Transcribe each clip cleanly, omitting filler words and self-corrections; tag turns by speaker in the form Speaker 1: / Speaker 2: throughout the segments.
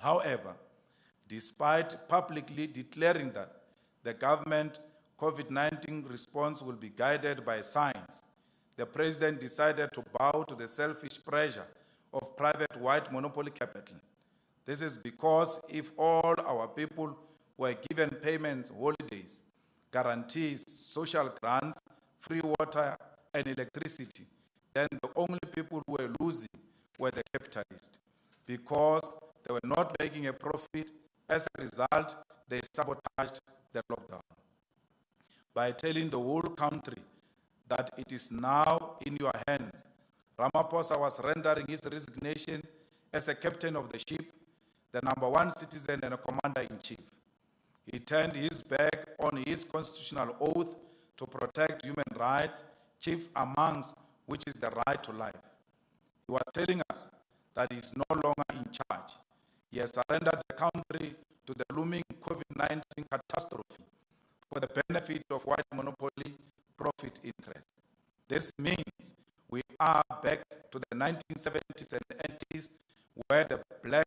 Speaker 1: However, despite publicly declaring that the government COVID-19 response will be guided by science, the president decided to bow to the selfish pressure of private white monopoly capital. This is because if all our people were given payments, holidays, guarantees, social grants, free water and electricity, then the only people who were losing were the capitalists, because they were not making a profit. As a result, they sabotaged the lockdown by telling the whole country that it is now in your hands. Ramaphosa was rendering his resignation as a captain of the ship, the #1 citizen and a commander-in-chief. He turned his back on his constitutional oath to protect human rights, chief amongst which is the right to life. He was telling us that he is no longer in charge. He has surrendered the country to the looming COVID-19 catastrophe for the benefit of white monopoly profit interests. This means we are back to the 1970s and 80s, where the black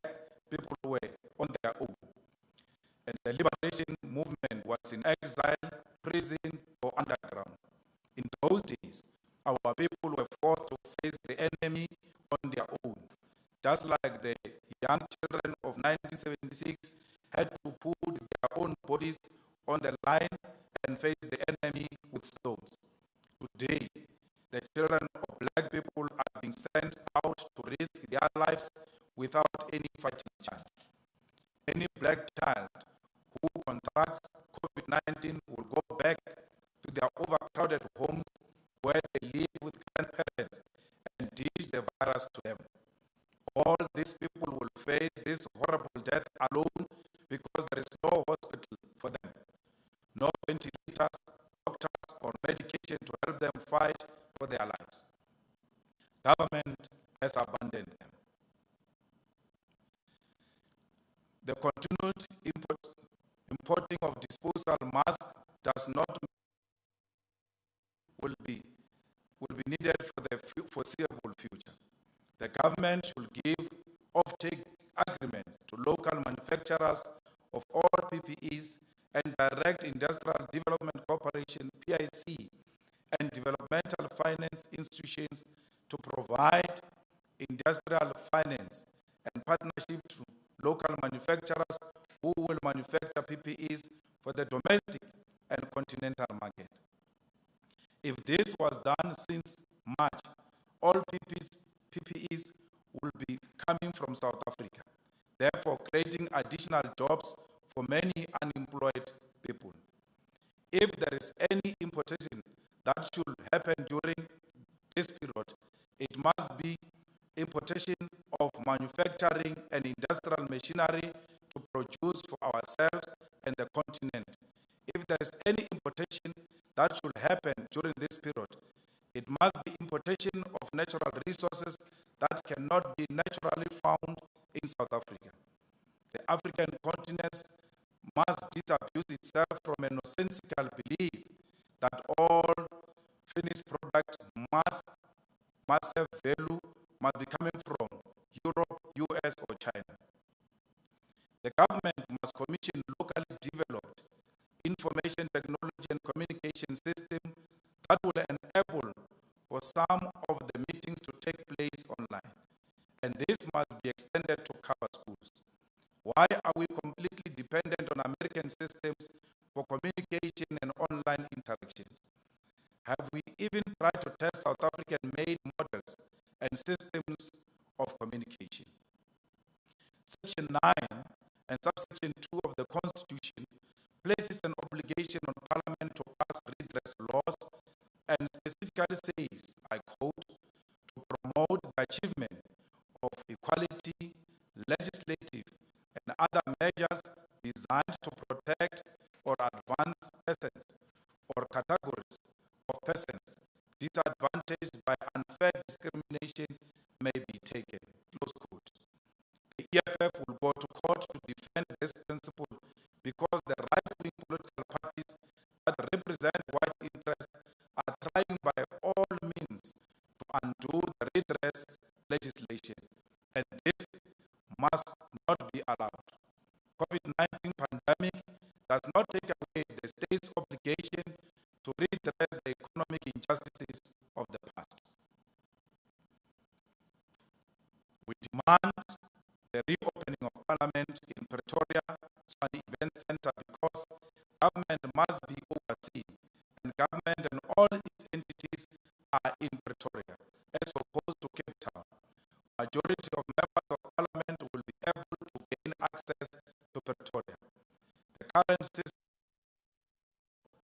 Speaker 1: people were on their own, and the liberation movement was in exile, prison, or underground. In those days, our people were forced to face the enemy on their own, just like the young children of 1976 had to put their own bodies on the line and face the enemy with stones. Today, the children of black people are being sent out to risk their lives without any fighting chance. Any black child who contracts COVID-19 will go back to their overcrowded homes where they live with grandparents and dish the virus to them. All these people will face this horrible death alone because there is no hospital for them, no ventilators, doctors, or medication to help them fight for their lives. Government has abandoned them. The continued importing of disposal masks does not will be needed for the foreseeable future. The government should give off-take agreements to local manufacturers of all PPEs and direct Industrial Development Corporation, PIC, and developmental finance institutions to provide industrial finance and partnership to local manufacturers who will manufacture PPEs for the domestic and continental market. If this was done since March, all PPEs will be coming from South Africa, therefore creating additional jobs for many unemployed people. If there is any importation that should happen during this period, it must be importation of manufacturing and industrial machinery to produce for ourselves and the continent. If there is any importation that should happen during this period, it must be importation of natural resources that cannot be naturally found in South Africa. The African continent must disabuse itself from a nonsensical belief that all finished product must have value, must be coming from Europe, US, or China. The government must commission locally developed information technology and communication system that will enable for some of the meetings to take place online. And this must be extended to cover schools. Why are we completely dependent on American systems for communication and online interactions? Have we even tried to test South African-made models and systems of communication? Section 9 and subsection 2 of the Constitution places an obligation on Parliament to pass redress laws and specifically says, I quote, to promote the achievement of equality, legislative, and other measures designed to protect or advance persons or categories of persons disadvantaged by unfair discrimination may be taken, close quote. The EFF will go to court to defend this principle because the right-wing political parties that represent white interests are trying by all means to undo the redress legislation, and this must not be allowed. COVID-19 pandemic does not take away the state's obligation to redress the economic injustices of the past. We demand the reopening of Parliament in Pretoria Tshwane Event Center because government must be overseen, and government and all its entities are in Pretoria, as opposed to Cape Town. Majority of members of Parliament will be able to gain access to Pretoria. The current system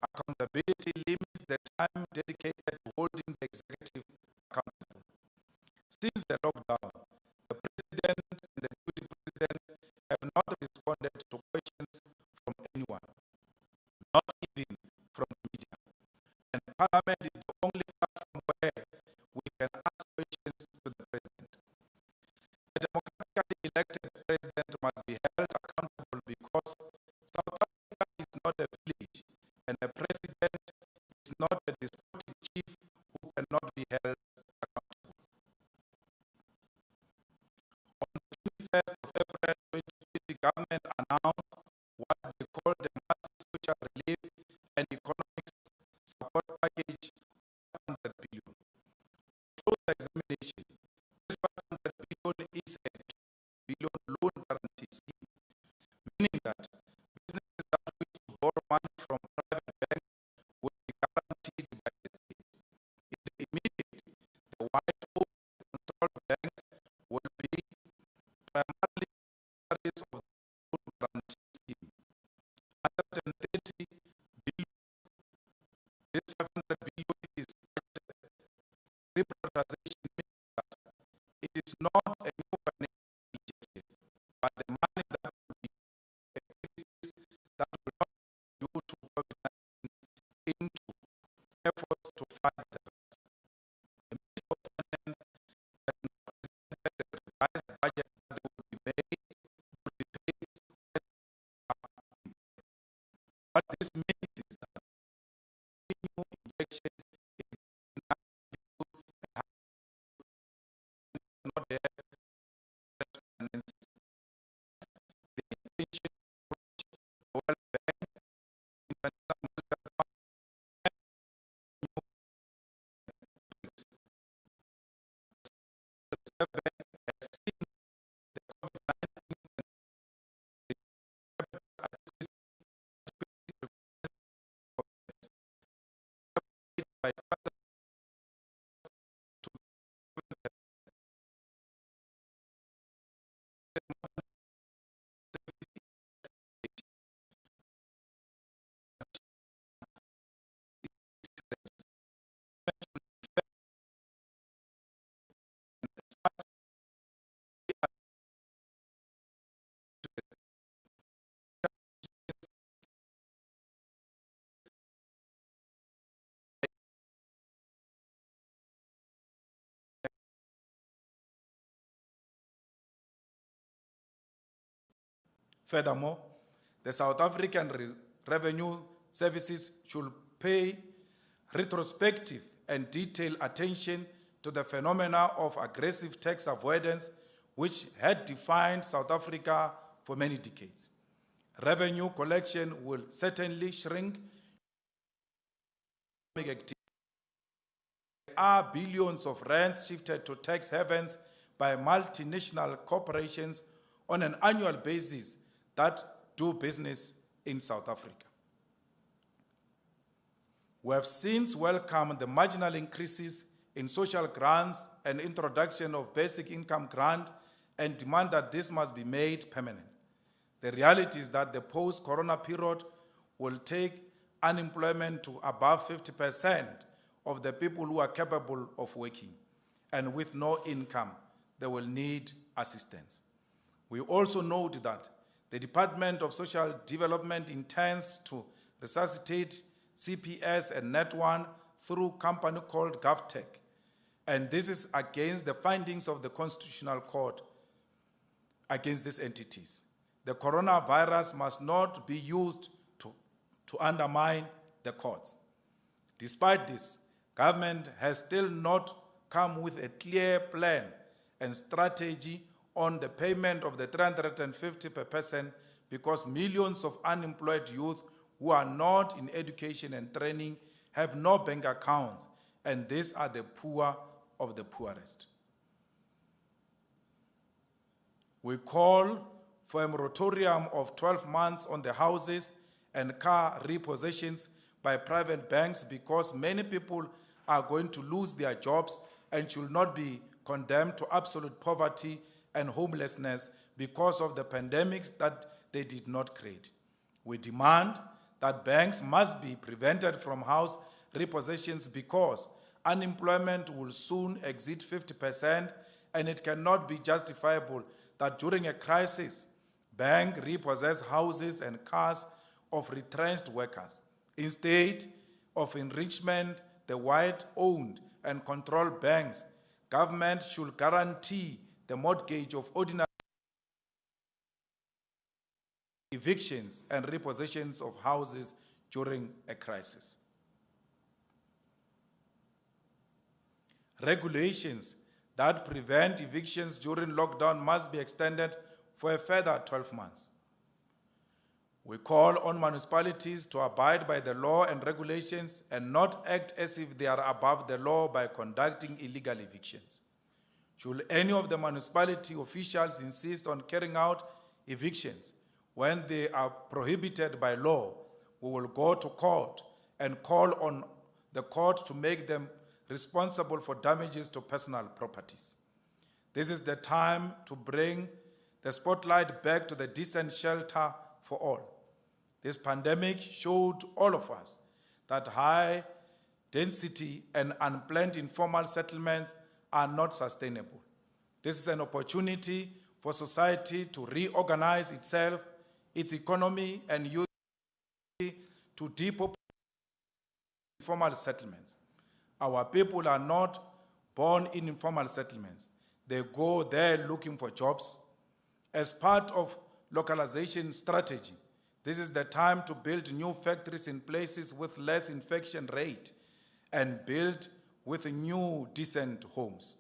Speaker 1: of accountability limits the time dedicated to holding the executive accountable. Since the lockdown, the President and the Deputy President have not responded to questions from anyone, not even from the media. And Parliament is the only platform where we can ask questions to the President. A democratically elected President must be held accountable because South Africa is not a village, and a President is not a despotic chief who cannot be held accountable. On the 21st of April 2020, government announced what they call the massive social relief and economic support package, 500 billion. Close examination, this 500 billion is a 2 billion loan guarantee scheme, meaning that businesses that wish to borrow money from private banks will be guaranteed by the state. In the immediate, the white controlled banks will be primarily beneficiaries of the loan guarantee scheme. 130 billion, this 500 billion is budgeted. Reprioritization means that it is not a new financial injection, but the money that will be activities that will not be due to COVID-19 into efforts to fight the virus. The Minister of Finance has not presented the revised budget that will be paid. What this means is that new injection is not there. Finances. The intention approach the World Bank, International Monetary Fund, and new banks. The Reserve Bank has seen the COVID-19 by Furthermore, the South African Revenue Services should pay retrospective and detailed attention to the phenomena of aggressive tax avoidance, which had defined South Africa for many decades. Revenue collection will certainly shrink. There are billions of rands shifted to tax havens by multinational corporations on an annual basis that do business in South Africa. We have since welcomed the marginal increases in social grants and introduction of basic income grant and demand that this must be made permanent. The reality is that the post-corona period will take unemployment to above 50% of the people who are capable of working, and with no income, they will need assistance. We also note that the Department of Social Development intends to resuscitate CPS and Net1 through a company called GovTech, and this is against the findings of the Constitutional Court against these entities. The coronavirus must not be used to undermine the courts. Despite this, government has still not come with a clear plan and strategy on the payment of the 350 per person because millions of unemployed youth who are not in education and training have no bank accounts, and these are the poor of the poorest. We call for a moratorium of 12 months on the houses and car repossessions by private banks because many people are going to lose their jobs and should not be condemned to absolute poverty and homelessness because of the pandemics that they did not create. We demand that banks must be prevented from house repossessions because unemployment will soon exceed 50%, and it cannot be justifiable that during a crisis, banks repossess houses and cars of retrenched workers. Instead of enrichment, the white-owned and controlled banks, government should guarantee the mortgage of ordinary evictions and repossessions of houses during a crisis. Regulations that prevent evictions during lockdown must be extended for a further 12 months. We call on municipalities to abide by the law and regulations and not act as if they are above the law by conducting illegal evictions. Should any of the municipality officials insist on carrying out evictions when they are prohibited by law, we will go to court and call on the court to make them responsible for damages to personal properties. This is the time to bring the spotlight back to the decent shelter for all. This pandemic showed all of us that high density and unplanned informal settlements are not sustainable. This is an opportunity for society to reorganize itself, its economy, and use it to depopulate informal settlements. Our people are not born in informal settlements. They go there looking for jobs. As part of localization strategy, this is the time to build new factories in places with less infection rate and build with new decent homes.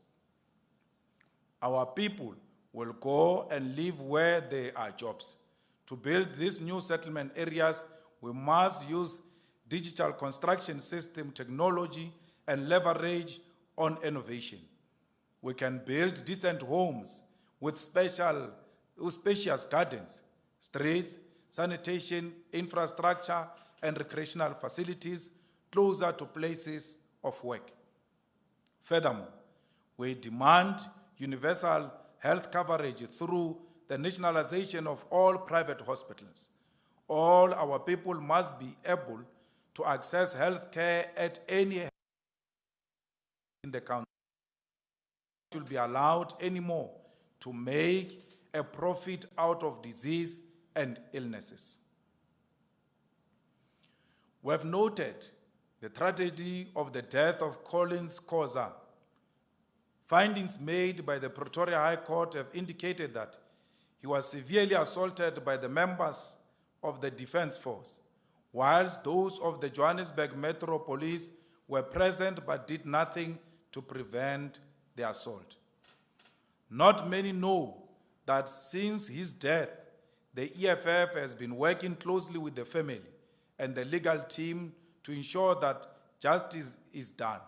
Speaker 1: Our people will go and live where there are jobs. To build these new settlement areas, we must use digital construction system technology and leverage on innovation. We can build decent homes with spacious gardens, streets, sanitation, infrastructure, and recreational facilities closer to places of work. Furthermore, we demand universal health coverage through the nationalization of all private hospitals. All our people must be able to access health care at any in the country. Should be allowed anymore to make a profit out of disease and illnesses. We have noted the tragedy of the death of Collins Khoza. Findings made by the Pretoria High Court have indicated that he was severely assaulted by the members of the Defence Force, whilst those of the Johannesburg Metro Police were present but did nothing to prevent the assault. Not many know that since his death, the EFF has been working closely with the family and the legal team to ensure that justice is done,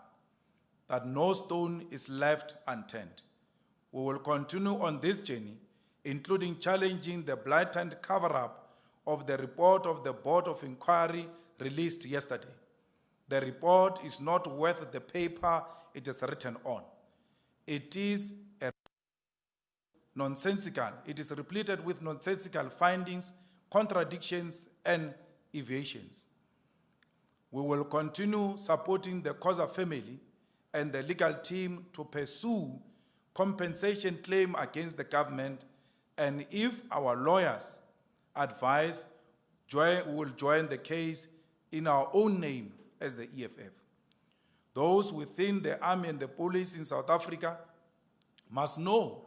Speaker 1: that no stone is left unturned. We will continue on this journey, including challenging the blatant cover-up of the report of the Board of Inquiry released yesterday. The report is not worth the paper it is written on. It is nonsensical. It is repleted with nonsensical findings, contradictions, and evasions. We will continue supporting the Khoza family and the legal team to pursue compensation claim against the government, and if our lawyers advise, we will join the case in our own name as the EFF. Those within the army and the police in South Africa must know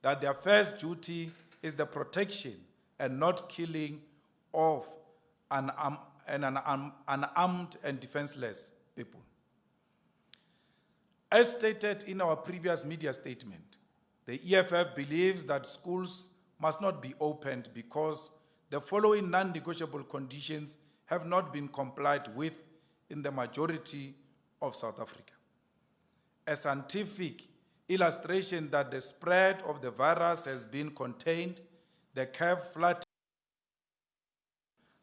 Speaker 1: that their first duty is the protection and not killing of unarmed and defenseless people. As stated in our previous media statement, The EFF believes that schools must not be opened because the following non-negotiable conditions have not been complied with in the majority of South Africa. A scientific illustration that the spread of the virus has been contained, the curve flat,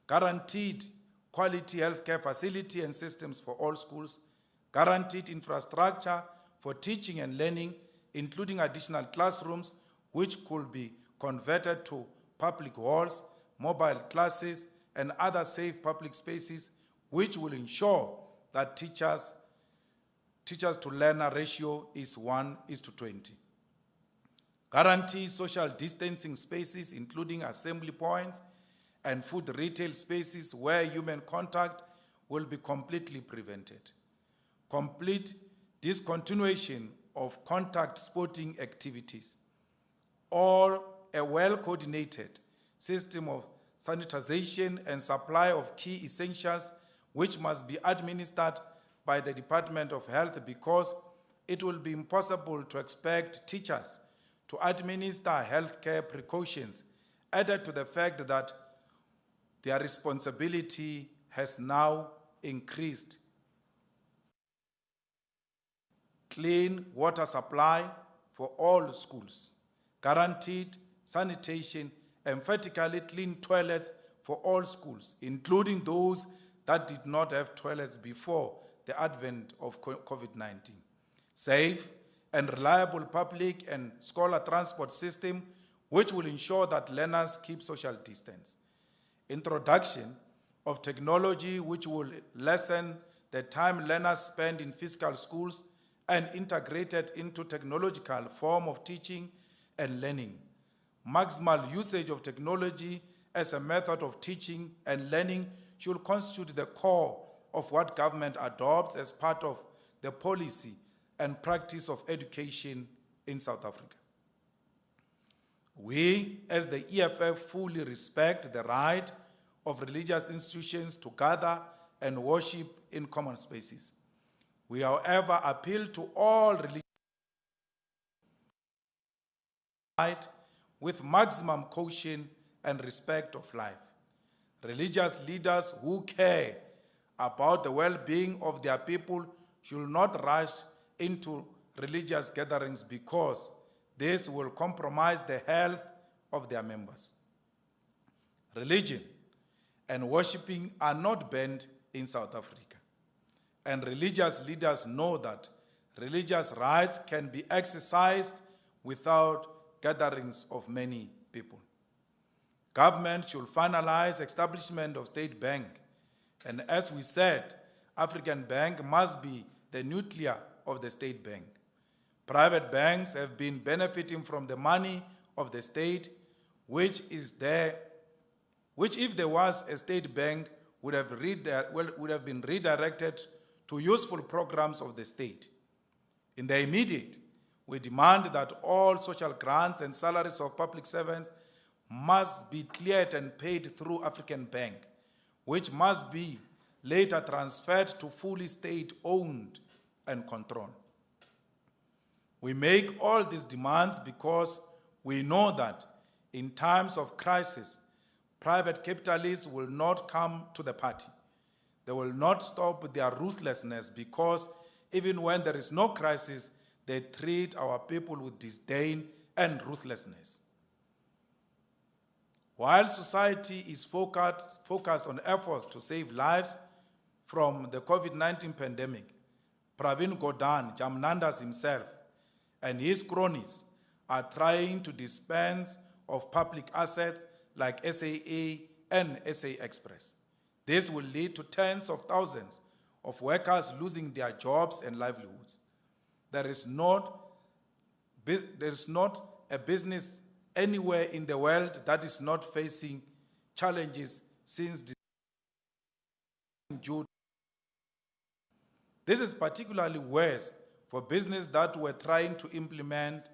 Speaker 1: guaranteed quality healthcare facility and systems for all schools, guaranteed infrastructure for teaching and learning, including additional classrooms which could be converted to public halls, mobile classes, and other safe public spaces, which will ensure that teachers to learner ratio is 1:20. Guarantee social distancing spaces, including assembly points and food retail spaces where human contact will be completely prevented. Complete discontinuation of contact sporting activities, or a well-coordinated system of sanitization and supply of key essentials which must be administered by the Department of Health, because it will be impossible to expect teachers to administer healthcare precautions, added to the fact that their responsibility has now increased. Clean water supply for all schools, guaranteed sanitation, emphatically clean toilets for all schools, including those that did not have toilets before the advent of COVID-19. Safe and reliable public and scholar transport system, which will ensure that learners keep social distance. Introduction of technology which will lessen the time learners spend in physical schools and integrated into technological form of teaching and learning. Maximal usage of technology as a method of teaching and learning should constitute the core of what government adopts as part of the policy and practice of education in South Africa. We, as the EFF, fully respect the right of religious institutions to gather and worship in common spaces. We, however, appeal to all religious with maximum caution and respect of life. Religious leaders who care about the well-being of their people should not rush into religious gatherings because this will compromise the health of their members. Religion and worshiping are not banned in South Africa, and religious leaders know that religious rights can be exercised without gatherings of many people. Government should finalize establishment of state bank, and as we said, African Bank must be the nucleus of the state bank. Private banks have been benefiting from the money of the state, which if there was a state bank, would have been redirected to useful programs of the state. In the immediate, we demand that all social grants and salaries of public servants must be cleared and paid through African Bank, which must be later transferred to fully state-owned and controlled. We make all these demands because we know that in times of crisis, private capitalists will not come to the party. They will not stop their ruthlessness because even when there is no crisis, they treat our people with disdain and ruthlessness. While society is focused on efforts to save lives from the COVID-19 pandemic, Pravin Gordhan, Jamnandas himself, and his cronies are trying to dispense of public assets like SAA and SA Express. This will lead to tens of thousands of workers losing their jobs and livelihoods. There is not a business anywhere in the world that is not facing challenges since June. This is particularly worse for businesses that were trying to implement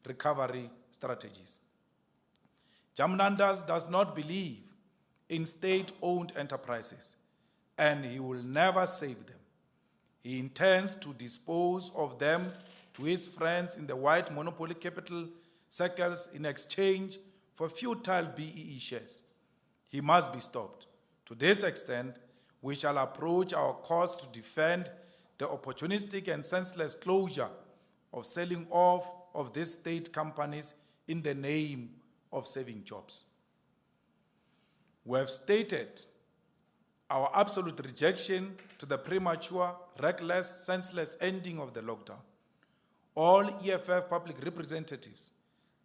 Speaker 1: recovery strategies. Jamnandas does not believe in state-owned enterprises, and he will never save them. He intends to dispose of them to his friends in the white monopoly capital circles in exchange for futile BEE shares. He must be stopped. To this extent, we shall approach our cause to defend the opportunistic and senseless closure of selling off of these state companies in the name of saving jobs. We have stated our absolute rejection to the premature, reckless, senseless ending of the lockdown. All EFF public representatives,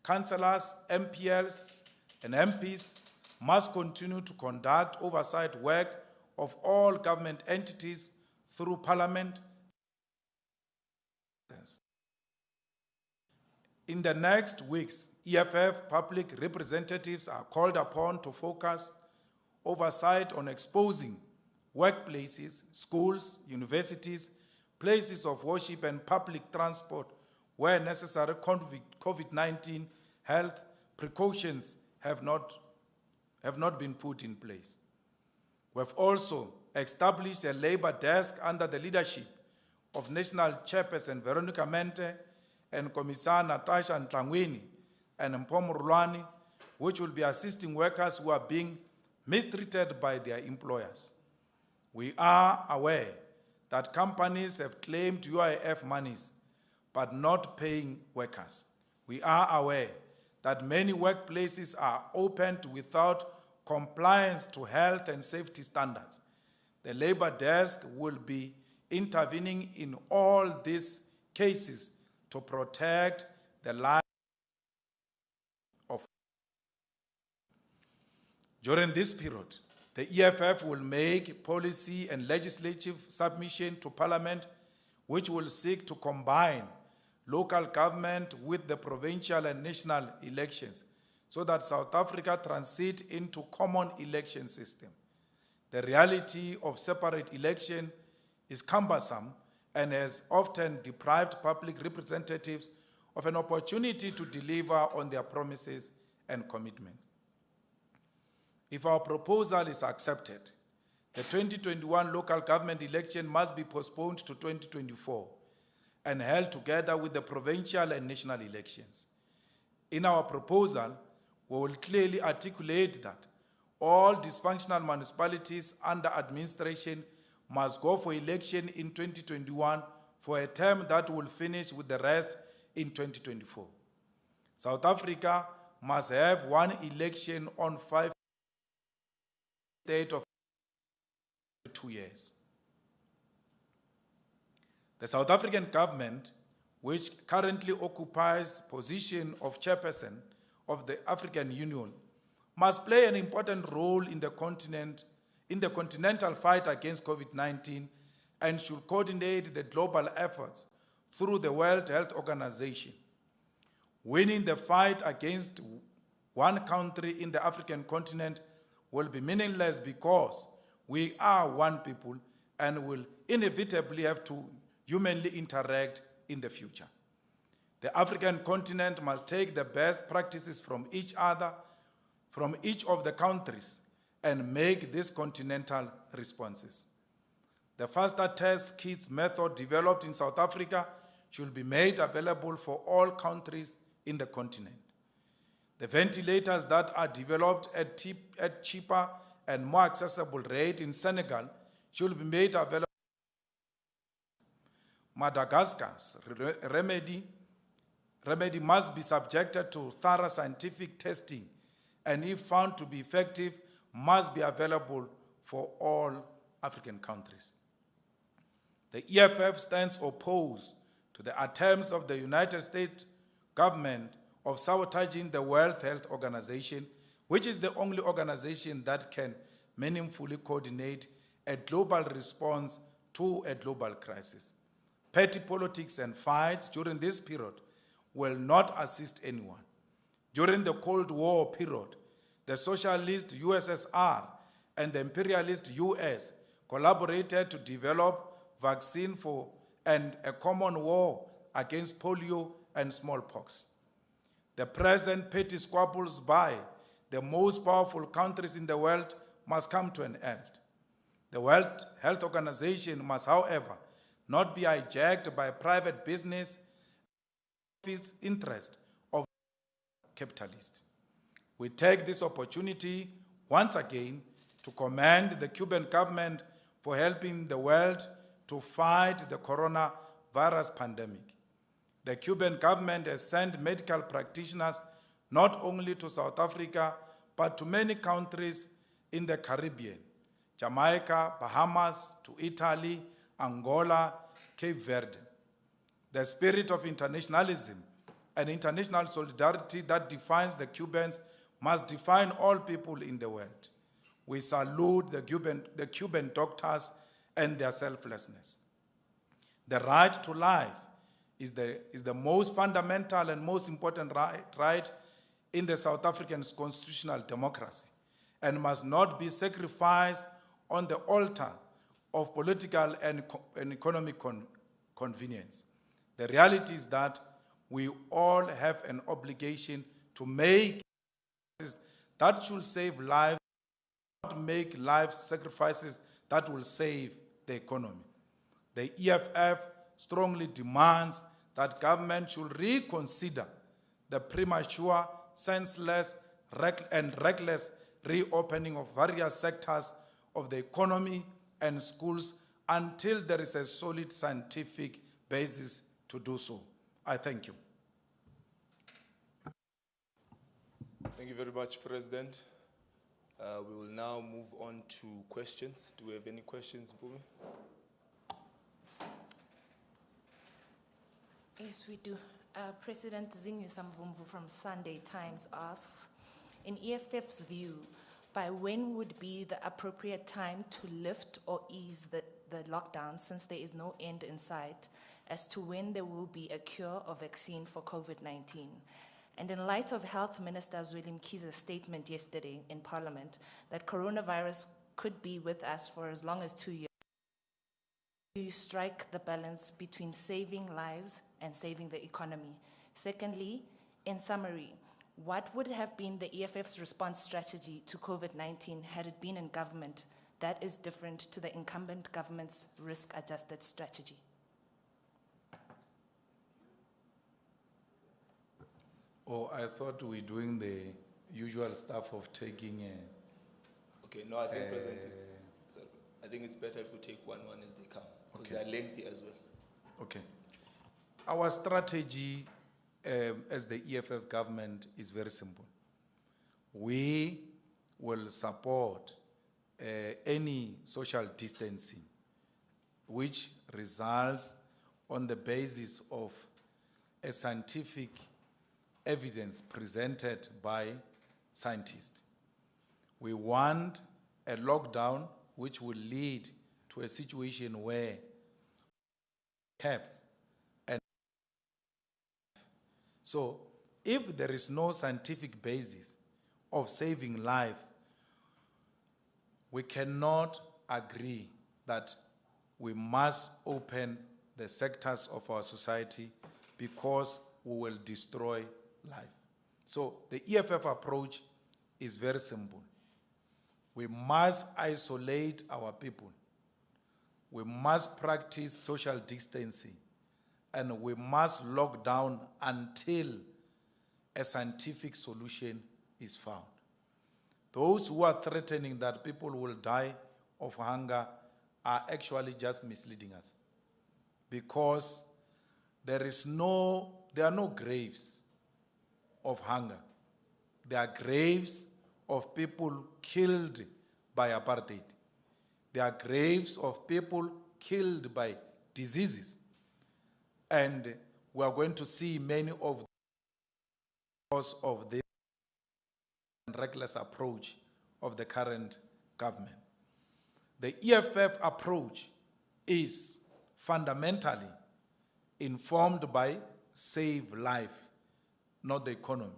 Speaker 1: councillors, MPLs, and MPs must continue to conduct oversight work of all government entities through Parliament. In the next weeks, EFF public representatives are called upon to focus oversight on exposing workplaces, schools, universities, places of worship, and public transport where necessary COVID-19 health precautions have not been put in place. We have also established a labor desk under the leadership of National Chairperson Veronica Mente and Commissar Natasha Ntlangwini and Mpho Morulwane, which will be assisting workers who are being mistreated by their employers. We are aware that companies have claimed UIF monies but not paying workers. We are aware that many workplaces are opened without compliance to health and safety standards. The labor desk will be intervening in all these cases to protect the lives of. During this period, the EFF will make policy and legislative submission to Parliament, which will seek to combine local government with the provincial and national elections so that South Africa transit into common election system. The reality of separate election is cumbersome and has often deprived public representatives of an opportunity to deliver on their promises and commitments. If our proposal is accepted, the 2021 local government election must be postponed to 2024 and held together with the provincial and national elections. In our proposal, we will clearly articulate that all dysfunctional municipalities under administration must go for election in 2021 for a term that will finish with the rest in 2024. South Africa must have one election on 5 states of 2 years. The South African government, which currently occupies position of chairperson of the African Union, must play an important role in the continental fight against COVID-19 and should coordinate the global efforts through the World Health Organization. Winning the fight against one country in the African continent will be meaningless because we are one people and will inevitably have to humanly interact in the future. The African continent must take the best practices from each other, from each of the countries, and make these continental responses. The faster test kits method developed in South Africa should be made available for all countries in the continent. The ventilators that are developed at cheaper and more accessible rate in Senegal should be made available. Madagascar's remedy must be subjected to thorough scientific testing, and if found to be effective, must be available for all African countries. The EFF stands opposed to the attempts of the United States government of sabotaging the World Health Organization, which is the only organization that can meaningfully coordinate a global response to a global crisis. Petty politics and fights during this period will not assist anyone. During the Cold War period, the socialist USSR and the imperialist US collaborated to develop vaccine for and a common war against polio and smallpox. The present petty squabbles by the most powerful countries in the world must come to an end. The World Health Organization must, however, not be hijacked by private business its interest of capitalist. We take this opportunity once again to commend the Cuban government for helping the world to fight the coronavirus pandemic. The Cuban government has sent medical practitioners not only to South Africa, but to many countries in the Caribbean, Jamaica, Bahamas, to Italy, Angola, Cape Verde. The spirit of internationalism and international solidarity that defines the Cubans must define all people in the world. We salute the Cuban doctors and their selflessness. The right to life is the most fundamental and most important right in the South African constitutional democracy and must not be sacrificed on the altar of political and economic convenience. The reality is that we all have an obligation to make that should save lives, not make life sacrifices that will save the economy. The EFF strongly demands that government should reconsider the premature, senseless, and reckless reopening of various sectors of the economy and schools until there is a solid scientific basis to do so. I thank you.
Speaker 2: Thank you very much, President. We will now move on to questions. Do we have any questions, Bumi?
Speaker 3: Yes, we do. President Zingiswa Mvumvu from Sunday Times asks, in EFF's view, by when would be the appropriate time to lift or ease the lockdown, since there is no end in sight, as to when there will be a cure or vaccine for COVID-19? And in light of Health Minister Zweli Mkhize's statement yesterday in Parliament that coronavirus could be with us for as long as 2 years, do you strike the balance between saving lives and saving the economy? Secondly, in summary, what would have been the EFF's response strategy to COVID-19 had it been in government that is different to the incumbent government's risk-adjusted strategy?
Speaker 1: Oh, I thought we were doing the usual stuff of taking
Speaker 2: Okay, no, I think, President, I think it's better if we take one as they come, because they are lengthy as well.
Speaker 1: Okay. Our strategy as the EFF government is very simple. We will support any social distancing which results on the basis of a scientific evidence presented by scientists. We want a lockdown which will lead to a situation where have and so if there is no scientific basis of saving life, we cannot agree that we must open the sectors of our society because we will destroy life. So the EFF approach is very simple. We must isolate our people. We must practice social distancing, and we must lock down until a scientific solution is found. Those who are threatening that people will die of hunger are actually just misleading us, because there are no graves of hunger. There are graves of people killed by apartheid. There are graves of people killed by diseases. And we are going to see many of because of this reckless approach of the current government. The EFF approach is fundamentally informed by save life, not the economy.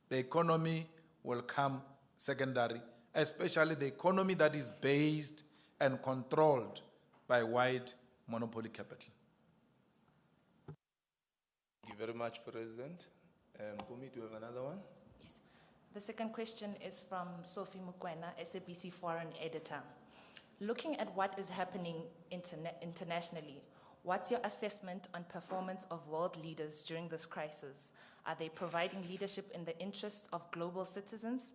Speaker 1: The economy will come secondary, especially the economy that is based and controlled by white monopoly capital.
Speaker 2: Thank you very much, President. Bumi, do you have another one?
Speaker 3: Yes. The second question is from Sophie Mukwena, SABC Foreign Editor. Looking at what is happening internationally, What's your assessment on performance of world leaders during this crisis? Are they providing leadership in the interest of global citizens?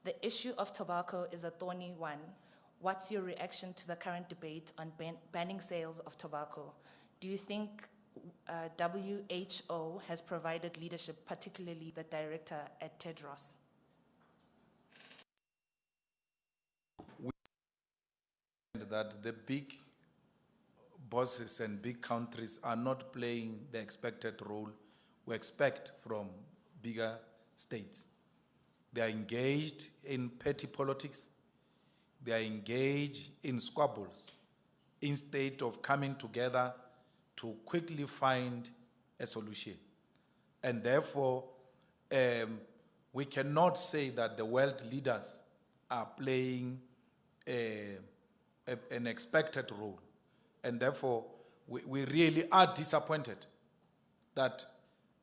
Speaker 3: The issue of tobacco is a thorny one. What's your reaction to the current debate on banning sales of tobacco? Do you think WHO has provided leadership, particularly the director at Tedros?
Speaker 1: That the big bosses and big countries are not playing the expected role we expect from bigger states. They are engaged in petty politics. They are engaged in squabbles instead of coming together to quickly find a solution. And therefore, we cannot say that the world leaders are playing an expected role. And therefore, we really are disappointed that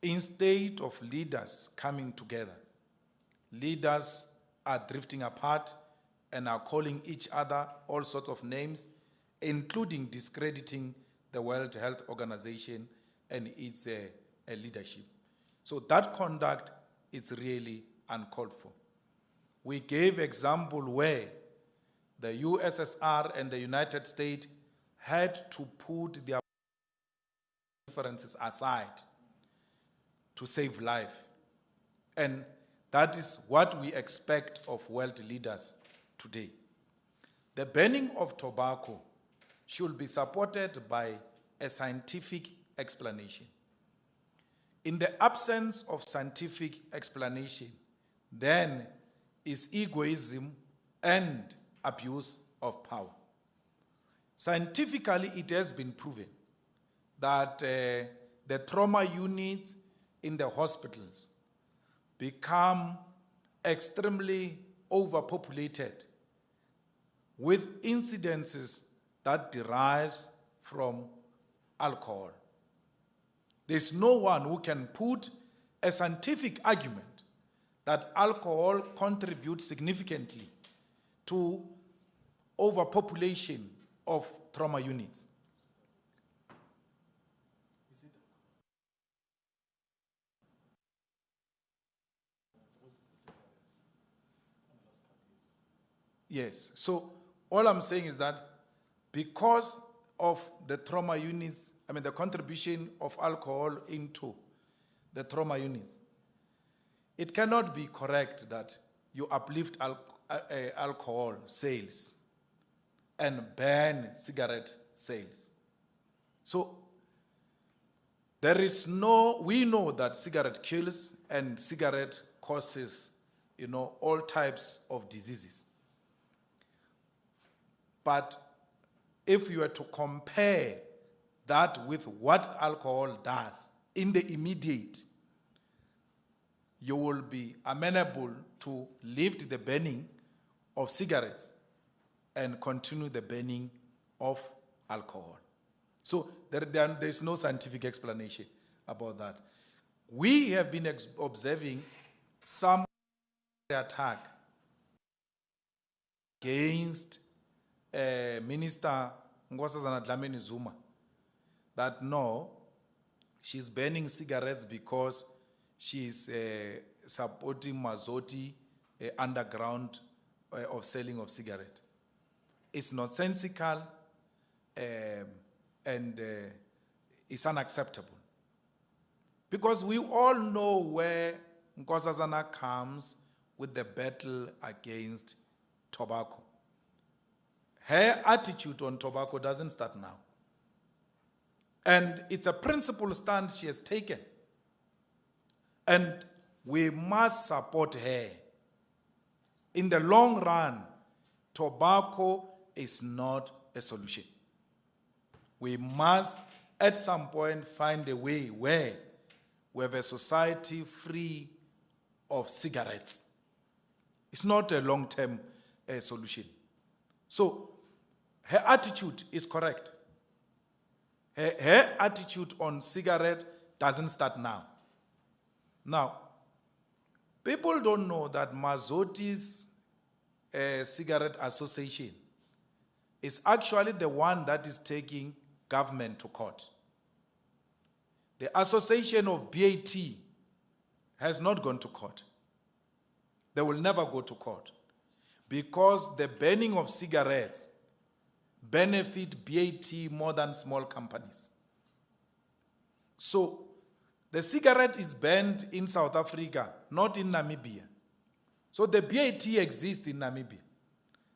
Speaker 1: instead of leaders coming together, leaders are drifting apart and are calling each other all sorts of names, including discrediting the World Health Organization and its leadership. So that conduct is really uncalled for. We gave example where the USSR and the United States had to put their differences aside to save life. And that is what we expect of world leaders today. The banning of tobacco should be supported by a scientific explanation. In the absence of scientific explanation, then is egoism and abuse of power. Scientifically, it has been proven that the trauma units in the hospitals become extremely overpopulated with incidences that derives from alcohol. There's no one who can put a scientific argument that alcohol contributes significantly to overpopulation of trauma units. Yes, so all I'm saying is that because of the trauma units, the contribution of alcohol into the trauma units, it cannot be correct that you uplift alcohol sales and ban cigarette sales. So we know that cigarette kills and cigarette causes, all types of diseases. But if you were to compare that with what alcohol does in the immediate, you will be amenable to lift the banning of cigarettes and continue the banning of alcohol. So there's no scientific explanation about that. We have been observing some attack against Minister Nkosazana Dlamini Zuma, that no, she's banning cigarettes because she's supporting Mazoti underground of selling of cigarette. It's nonsensical and it's unacceptable. Because we all know where Nkosazana comes with the battle against tobacco. Her attitude on tobacco doesn't start now. And it's a principled stand she has taken. And we must support her. In the long run, tobacco is not a solution. We must, at some point, find a way where we have a society free of cigarettes. It's not a long-term solution. So, her attitude is correct. Her attitude on cigarette doesn't start now. Now, people don't know that Mazoti's Cigarette Association is actually the one that is taking government to court. The Association of BAT has not gone to court. They will never go to court because the banning of cigarettes benefit BAT more than small companies. So the cigarette is banned in South Africa, not in Namibia. So the BAT exists in Namibia.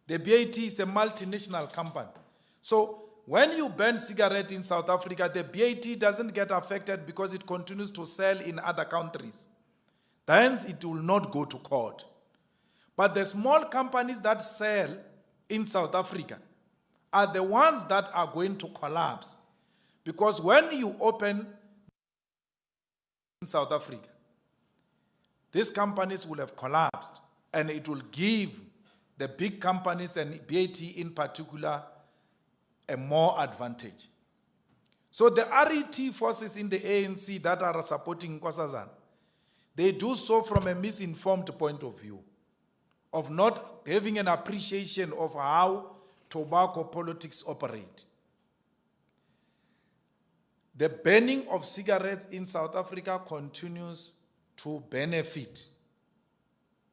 Speaker 1: The BAT is a multinational company. So when you ban cigarette in South Africa, the BAT doesn't get affected because it continues to sell in other countries. Hence, it will not go to court. But the small companies that sell in South Africa are the ones that are going to collapse. Because when you open in South Africa, these companies will have collapsed, and it will give the big companies, and BAT in particular, a more advantage. So the RET forces in the ANC that are supporting Nkosazana, they do so from a misinformed point of view, of not having an appreciation of how tobacco politics operate. The banning of cigarettes in South Africa continues to benefit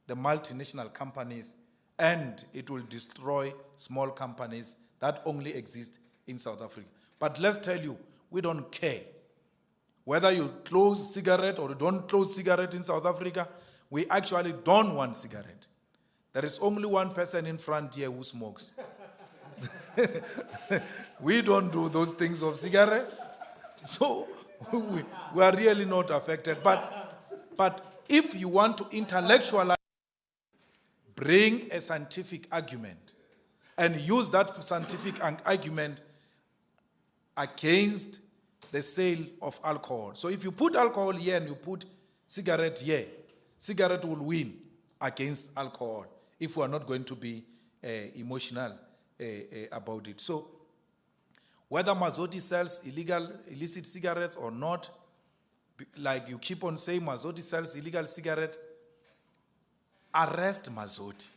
Speaker 1: the multinational companies, and it will destroy small companies that only exist in South Africa. But let's tell you, we don't care whether you close cigarette or don't close cigarette in South Africa. We actually don't want cigarette. There is only one person in front here who smokes. We don't do those things of cigarette. So we are really not affected. But if you want to intellectualize, bring a scientific argument and use that scientific argument against the sale of alcohol. So if you put alcohol here and you put cigarette here, cigarette will win against alcohol if we are not going to be emotional about it. So whether Mazoti sells illicit cigarettes or not, like you keep on saying Mazoti sells illegal cigarette, arrest Mazoti.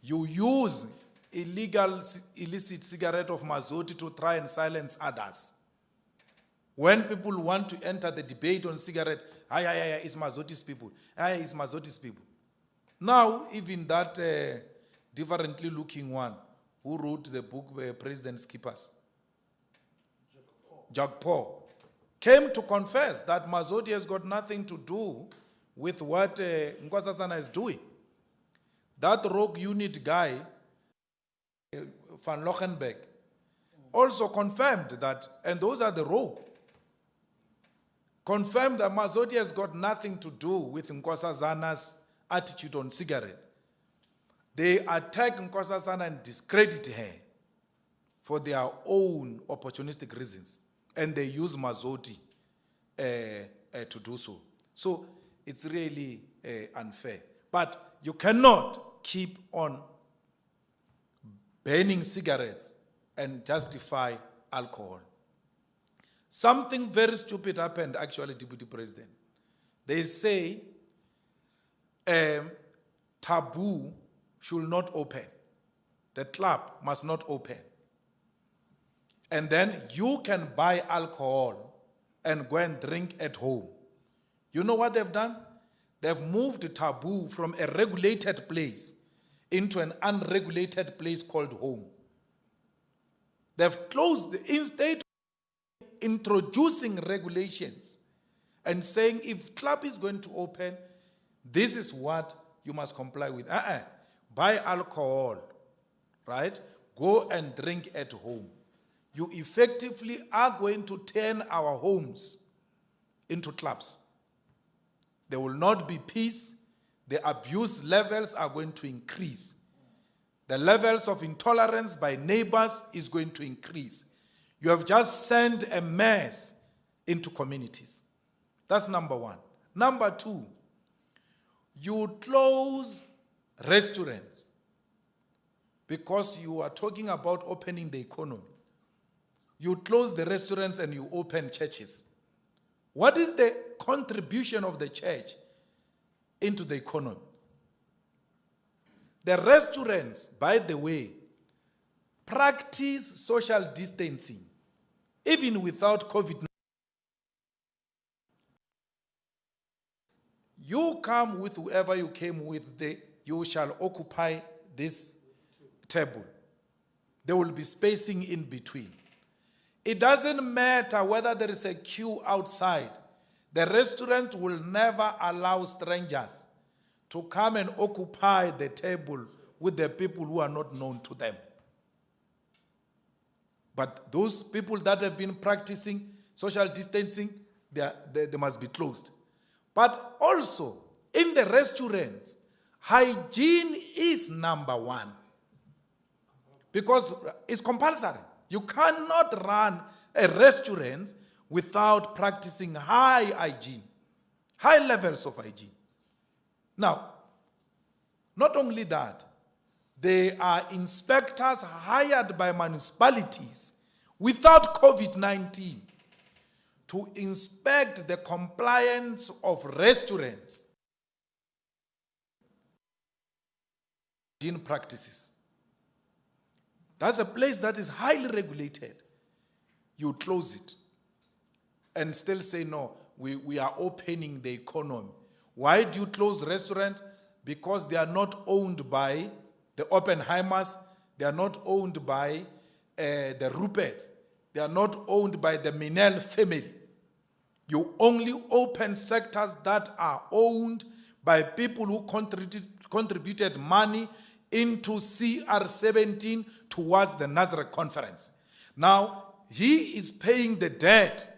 Speaker 1: You use illicit cigarette of Mazoti to try and silence others. When people want to enter the debate on cigarette, it's Mazoti's people. It's Mazoti's people. Now, even that differently looking one who wrote the book President's Keepers, Jack Paul, came to confess that Mazoti has got nothing to do with what Nkosazana is doing. That rogue unit guy, Van Lochenberg, also confirmed that, and those are the rogue, confirmed that Mazoti has got nothing to do with Nkosazana's attitude on cigarette. They attack Nkosazana and discredit her for their own opportunistic reasons, and they use Mazoti to do so. So it's really unfair. But you cannot keep on banning cigarettes and justify alcohol. Something very stupid happened, actually, Deputy President. They say taboo should not open. The club must not open. And then you can buy alcohol and go and drink at home. You know what they've done? They've moved the taboo from a regulated place into an unregulated place called home. They've closed, instead of introducing regulations and saying if club is going to open, this is what you must comply with. Buy alcohol, right? Go and drink at home. You effectively are going to turn our homes into clubs. There will not be peace. The abuse levels are going to increase. The levels of intolerance by neighbors is going to increase. You have just sent a mess into communities. That's number one. Number two, you close restaurants because you are talking about opening the economy. You close the restaurants and you open churches. What is the contribution of the church into the economy? The restaurants, by the way, practice social distancing, even without COVID-19. come with whoever you came with, you shall occupy this table. There will be spacing in between. It doesn't matter whether there is a queue outside. The restaurant will never allow strangers to come and occupy the table with the people who are not known to them. But those people that have been practicing social distancing, they must be closed. But also, in the restaurants, hygiene is number one. Because it's compulsory. You cannot run a restaurant without practicing high hygiene, high levels of hygiene. Now, not only that, there are inspectors hired by municipalities without COVID-19 to inspect the compliance of restaurants hygiene practices. That's a place that is highly regulated. You close it and still say, no, we are opening the economy. Why do you close restaurants? Because they are not owned by the Oppenheimers, they are not owned by the Ruperts, they are not owned by the Minel family. You only open sectors that are owned by people who contributed money into CR17 towards the Nazareth conference. Now, he is paying the debt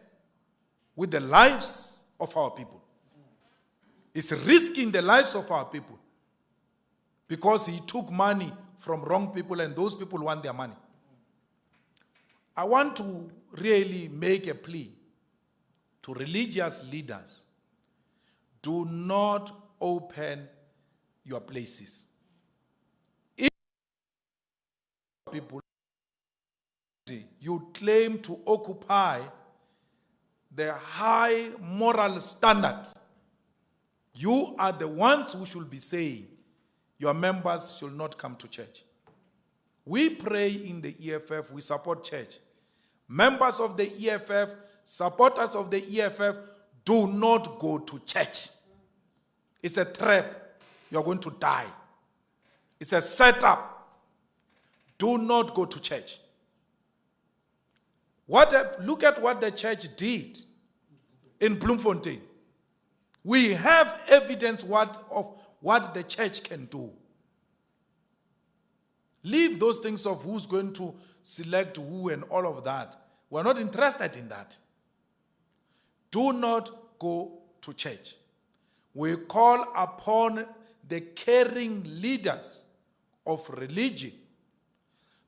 Speaker 1: with the lives of our people. He's risking the lives of our people because he took money from wrong people and those people want their money. I want to really make a plea to religious leaders. Do not open your places. If people, you claim to occupy the high moral standard, you are the ones who should be saying your members should not come to church. We pray in the EFF, we support church. Members of the EFF, supporters of the EFF, do not go to church. It's a trap. You're going to die. It's a setup. Do not go to church. Look at what the church did in Bloemfontein. We have evidence of what the church can do. Leave those things of who's going to select who and all of that. We're not interested in that. Do not go to church. We call upon the caring leaders of religion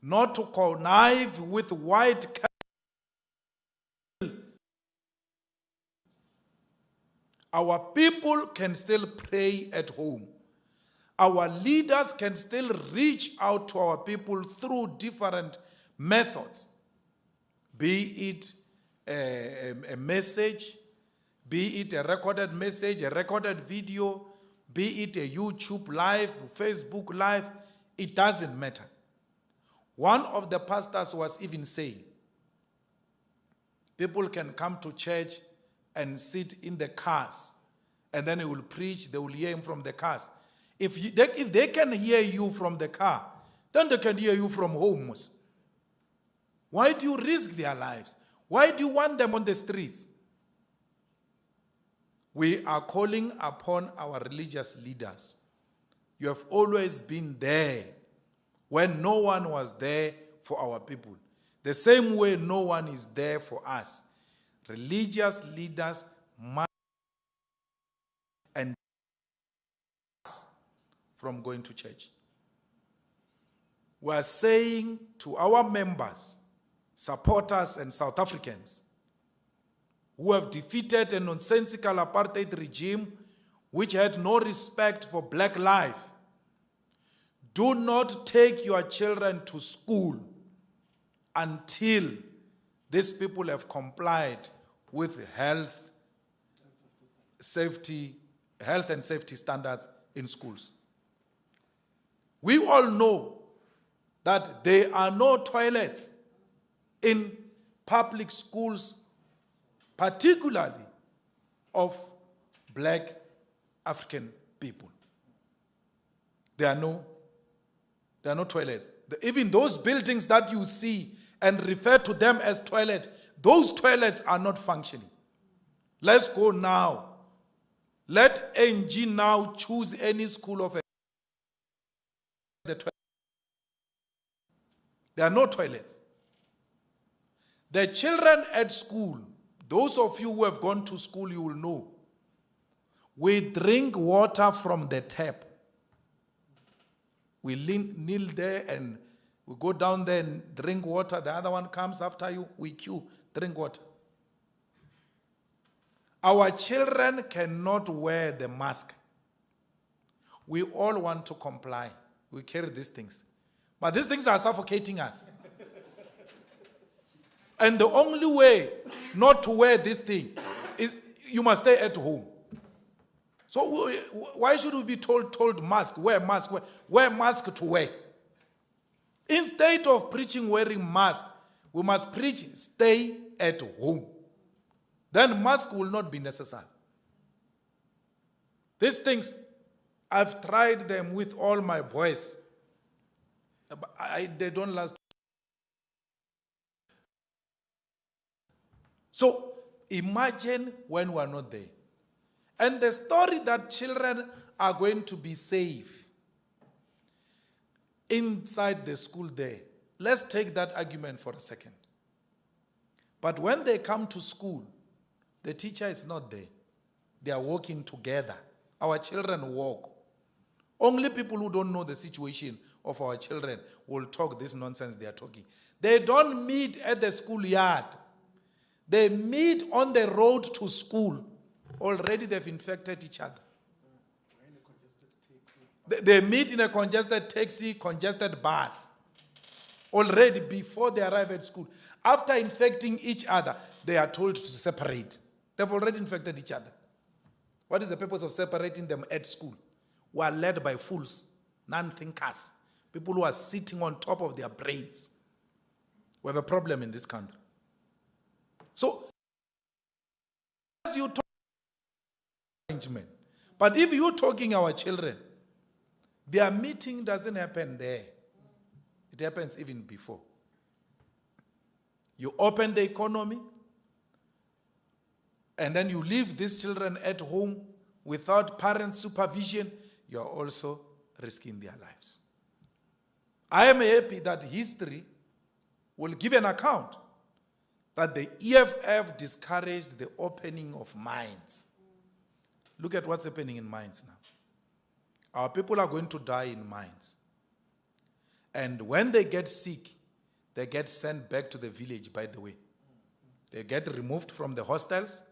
Speaker 1: not to connive with white. Our people can still pray at home. Our leaders can still reach out to our people through different methods. Be it a message, be it a recorded message, a recorded video, be it a YouTube live, Facebook live, it doesn't matter. One of the pastors was even saying, people can come to church and sit in the cars, and then he will preach, they will hear him from the cars. If they can hear you from the car, then they can hear you from homes. Why do you risk their lives? Why do you want them on the streets? We are calling upon our religious leaders. You have always been there when no one was there for our people. The same way no one is there for us. Religious leaders must and from going to church. We are saying to our members, supporters and South Africans who have defeated a nonsensical apartheid regime which had no respect for black life, do not take your children to school until these people have complied with health and safety standards in schools. We all know that there are no toilets in public schools, particularly of black African people. There are no toilets. Even those buildings that you see and refer to them as toilet, those toilets are not functioning. Let's go now. Let NG now choose any school of the toilet. There are no toilets. The children at school, those of you who have gone to school, you will know, we drink water from the tap. We kneel there and we go down there and drink water. The other one comes after you, we queue, drink water. Our children cannot wear the mask. We all want to comply. We carry these things. But these things are suffocating us. And the only way not to wear this thing is you must stay at home. So why should we be told mask, wear mask to wear? Instead of preaching wearing mask, we must preach stay at home. Then mask will not be necessary. These things, I've tried them with all my boys. They don't last. So imagine when we are not there. And the story that children are going to be safe inside the school there. Let's take that argument for a second. But when they come to school, the teacher is not there. They are working together. Our children walk. Only people who don't know the situation of our children will talk this nonsense they are talking. They don't meet at the schoolyard. They meet on the road to school. Already they've infected each other. They meet in a congested taxi, congested bus. Already before they arrive at school. After infecting each other, they are told to separate. They've already infected each other. What is the purpose of separating them at school? We are led by fools, non-thinkers, people who are sitting on top of their brains. We have a problem in this country. So, as you talk arrangement, but if you're talking our children, their meeting doesn't happen there. It happens even before. You open the economy, and then you leave these children at home without parent supervision, you are also risking their lives. I am happy that history will give an account that the EFF discouraged the opening of mines. Look at what's happening in mines now. Our people are going to die in mines. And when they get sick, they get sent back to the village, by the way. They get removed from the hostels.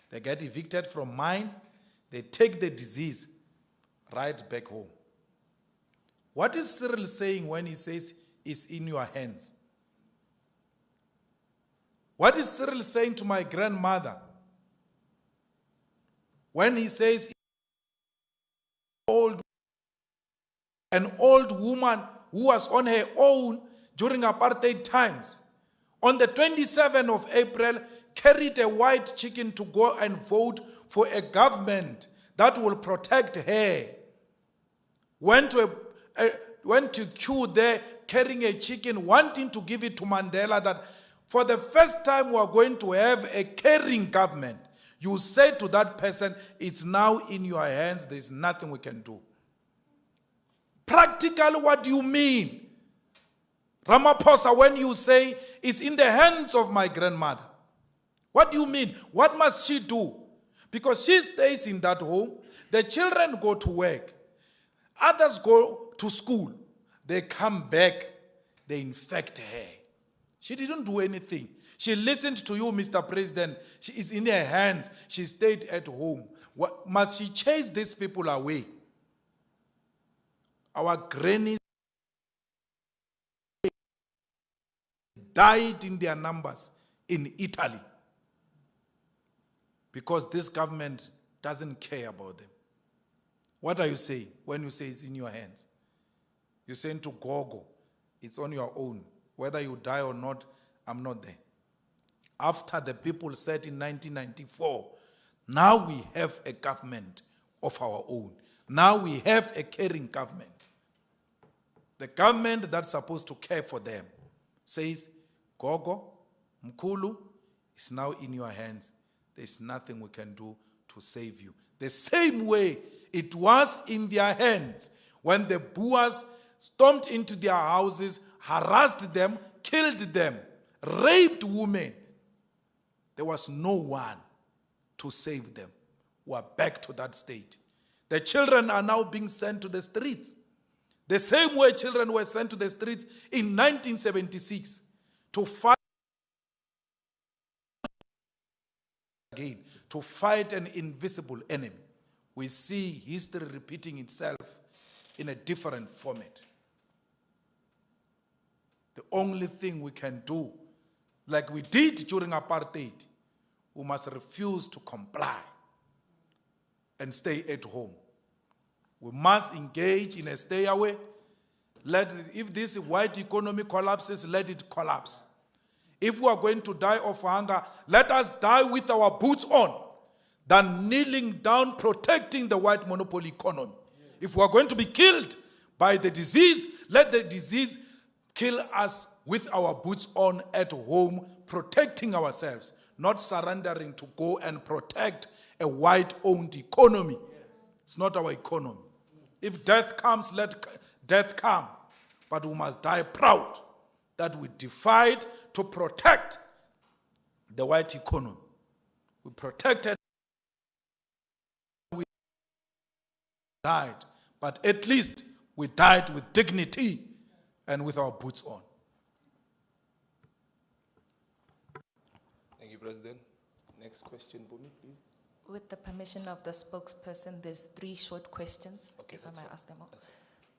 Speaker 1: They get evicted from mine. They take the disease right back home. What is Cyril saying when he says it's in your hands? What is Cyril saying to my grandmother when he says an old woman who was on her own during apartheid times, on the 27th of April, carried a white chicken to go and vote for a government that will protect her. Went to queue there carrying a chicken, wanting to give it to Mandela, that for the first time we are going to have a caring government. You say to that person, it's now in your hands, there's nothing we can do. Practical, what do you mean? Ramaphosa, when you say it's in the hands of my grandmother, what do you mean? What must she do? Because she stays in that home, the children go to work, others go to school, they come back, they infect her. She didn't do anything. She listened to you, Mr. President. She is in her hands. She stayed at home. What, must she chase these people away? Our grannies died in their numbers in Italy because this government doesn't care about them. What are you saying when you say it's in your hands? You're saying to Gogo, it's on your own. Whether you die or not, I'm not there. After the people said in 1994, now we have a government of our own. Now we have a caring government. The government that's supposed to care for them says, Gogo, Mkulu, is now in your hands. There's nothing we can do to save you. The same way it was in their hands when the Boers stormed into their houses, harassed them, killed them, raped women. There was no one to save them. We are back to that state. The children are now being sent to the streets. The same way children were sent to the streets in 1976 to fight again, to fight an invisible enemy. We see history repeating itself in a different format. The only thing we can do, like we did during apartheid, we must refuse to comply and stay at home. We must engage in a stay away. If this white economy collapses, let it collapse. If we are going to die of hunger, let us die with our boots on than kneeling down protecting the white monopoly economy. If we are going to be killed by the disease, let the disease kill us with our boots on at home, protecting ourselves, not surrendering to go and protect a white-owned economy. It's not our economy. If death comes, let death come. But we must die proud that we defied to protect the white economy. We protected, we died, but at least we died with dignity and with our boots on.
Speaker 2: Thank you, President. Next question, Bumi, please.
Speaker 3: With the permission of the spokesperson, there's 3 short questions,
Speaker 2: Okay,
Speaker 3: if I
Speaker 2: that's
Speaker 3: may
Speaker 2: fine.
Speaker 3: ask them all.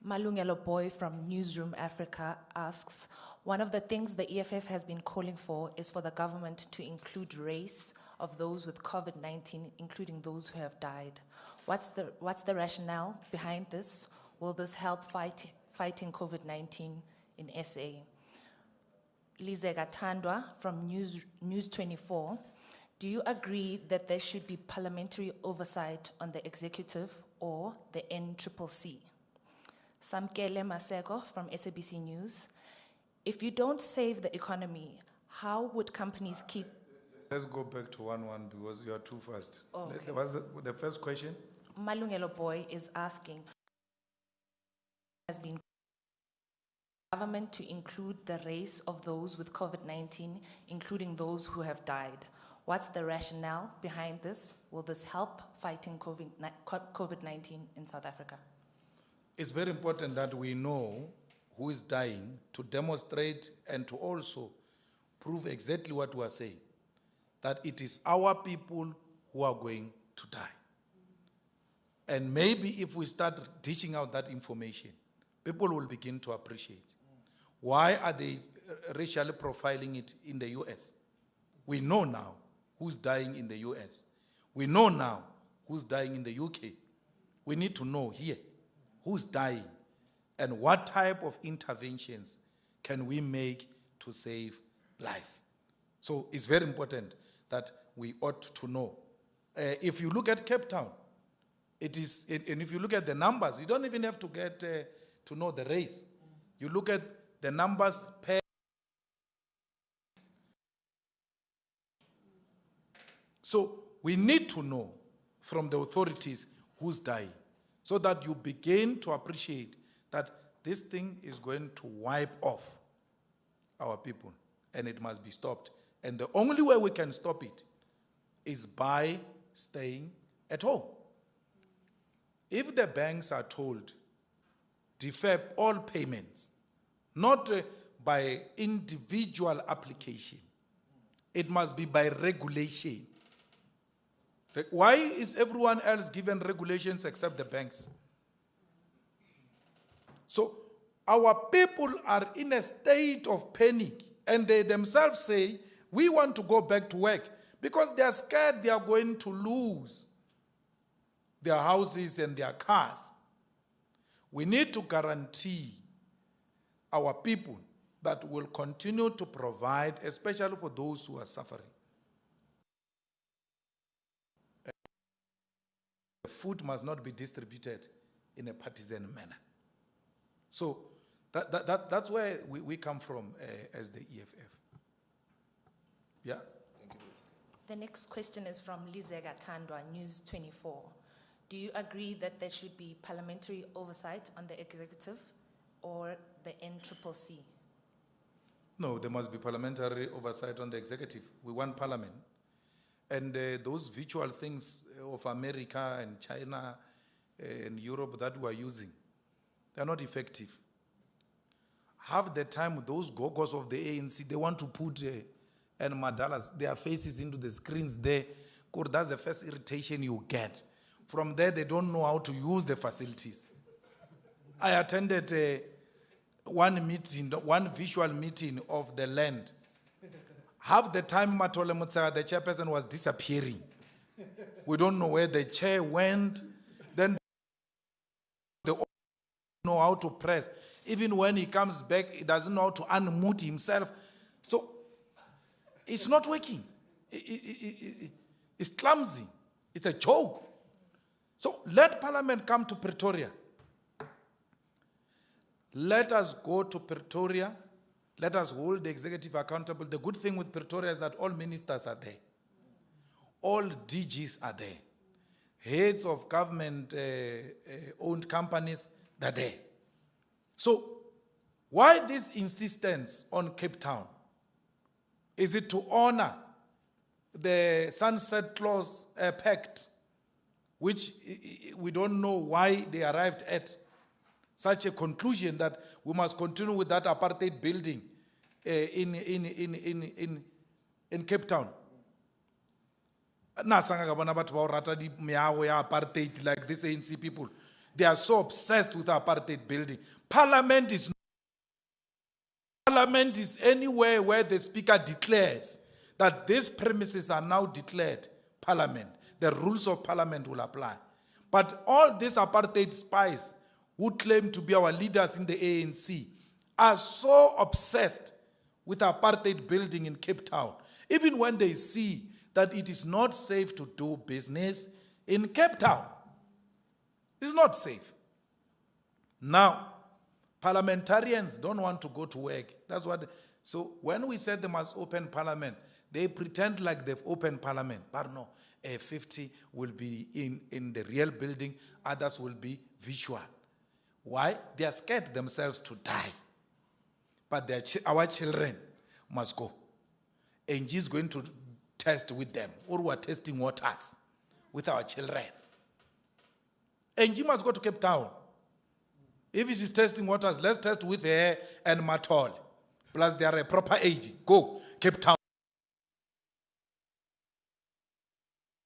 Speaker 3: Malungelo Boy from Newsroom Africa asks, one of the things the EFF has been calling for is for the government to include race of those with COVID-19, including those who have died. What's the rationale behind this? Will this help fighting COVID-19 in SA? Lizega Tandwa from News 24. Do you agree that there should be parliamentary oversight on the executive or the NCCC? Samkele Maseko from SABC News. If you don't save the economy, how would companies keep...
Speaker 1: Let's go back to 1-1 because you are too fast.
Speaker 3: Oh, okay.
Speaker 1: What's the first question?
Speaker 3: Malungelo Boy is asking, has been government to include the race of those with COVID-19, including those who have died. What's the rationale behind this? Will this help fighting COVID-19 in South Africa?
Speaker 1: It's very important that we know who is dying to demonstrate and to also prove exactly what we are saying, that it is our people who are going to die. And maybe if we start dishing out that information, people will begin to appreciate. Why are they racially profiling it in the US? We know now who's dying in the US. We know now who's dying in the UK. We need to know here who's dying and what type of interventions can we make to save life. So it's very important that we ought to know. If you look at Cape Town, and if you look at the numbers, you don't even have to get to know the race. You look at the numbers per. So we need to know from the authorities who's dying so that you begin to appreciate that this thing is going to wipe off our people and it must be stopped. And the only way we can stop it is by staying at home. If the banks are told, defer all payments, not by individual application, it must be by regulation. Why is everyone else given regulations except the banks? So our people are in a state of panic and they themselves say, we want to go back to work because they are scared they are going to lose their houses and their cars. We need to guarantee our people that will continue to provide, especially for those who are suffering. food must not be distributed in a partisan manner. So that's where we come from as the EFF. Yeah?
Speaker 2: Thank you.
Speaker 3: The next question is from Lizega Tandwa, News 24. Do you agree that there should be parliamentary oversight on the executive or the NCCC?
Speaker 1: No, there must be parliamentary oversight on the executive. We want parliament. And those virtual things of America and China and Europe that we are using, they're not effective. Half the time, those gogos of the ANC, they want to put and Madalas, their faces into the screens there. Because that's the first irritation you get. From there, they don't know how to use the facilities. I attended one visual meeting of the land. Half the time, Matole Mutsaga, the chairperson, was disappearing. We don't know where the chair went. Then they don't know how to press. Even when he comes back, he doesn't know how to unmute himself. So it's not working. It's clumsy. It's a joke. So let Parliament come to Pretoria. Let us go to Pretoria. Let us hold the executive accountable. The good thing with Pretoria is that all ministers are there. All DGs are there. Heads of government-owned companies, they're there. So why this insistence on Cape Town? Is it to honor the Sunset Clause Pact, which we don't know why they arrived at such a conclusion that we must continue with that apartheid building in Cape Town? Apartheid, like these ANC people, they are so obsessed with apartheid building. Parliament is anywhere where the speaker declares that these premises are now declared parliament. The rules of parliament will apply. But all these apartheid spies who claim to be our leaders in the ANC are so obsessed with apartheid building in Cape Town, even when they see that it is not safe to do business in Cape Town. It's not safe. Now, parliamentarians don't want to go to work. That's what. So when we said they must open parliament, they pretend like they've opened parliament. But no, 50 will be in the real building, others will be virtual. Why? They are scared themselves to die. But our children must go. NG is going to test with them, or we are testing waters with our children. NG must go to Cape Town. If it is testing waters, let's test with her and Matol. Plus they are a proper age. Go, Cape Town.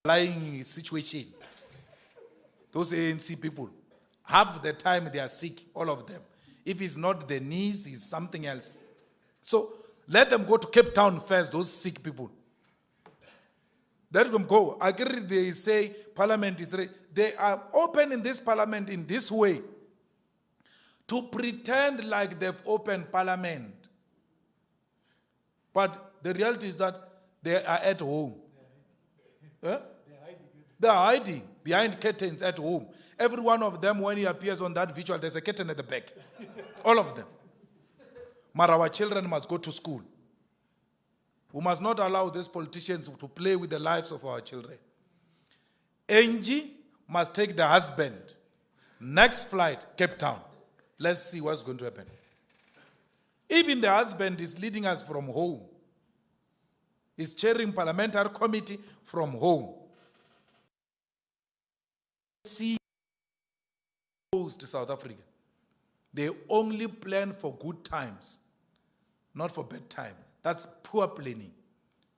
Speaker 1: Lying situation. Those ANC people, half the time they are sick, all of them. If it's not the knees, it's something else. So let them go to Cape Town first, those sick people. Let them go. I agree, they say parliament is ready. They are open in this parliament in this way to pretend like they've opened parliament. But the reality is that they are at home. They are hiding behind curtains at home. Every one of them, when he appears on that visual, there's a curtain at the back. All of them. But our children must go to school. We must not allow these politicians to play with the lives of our children. NG must take the husband. Next flight, Cape Town. Let's see what's going to happen. Even the husband is leading us from home. He's chairing parliamentary committee from home. See to South Africa. They only plan for good times, not for bad time. That's poor planning.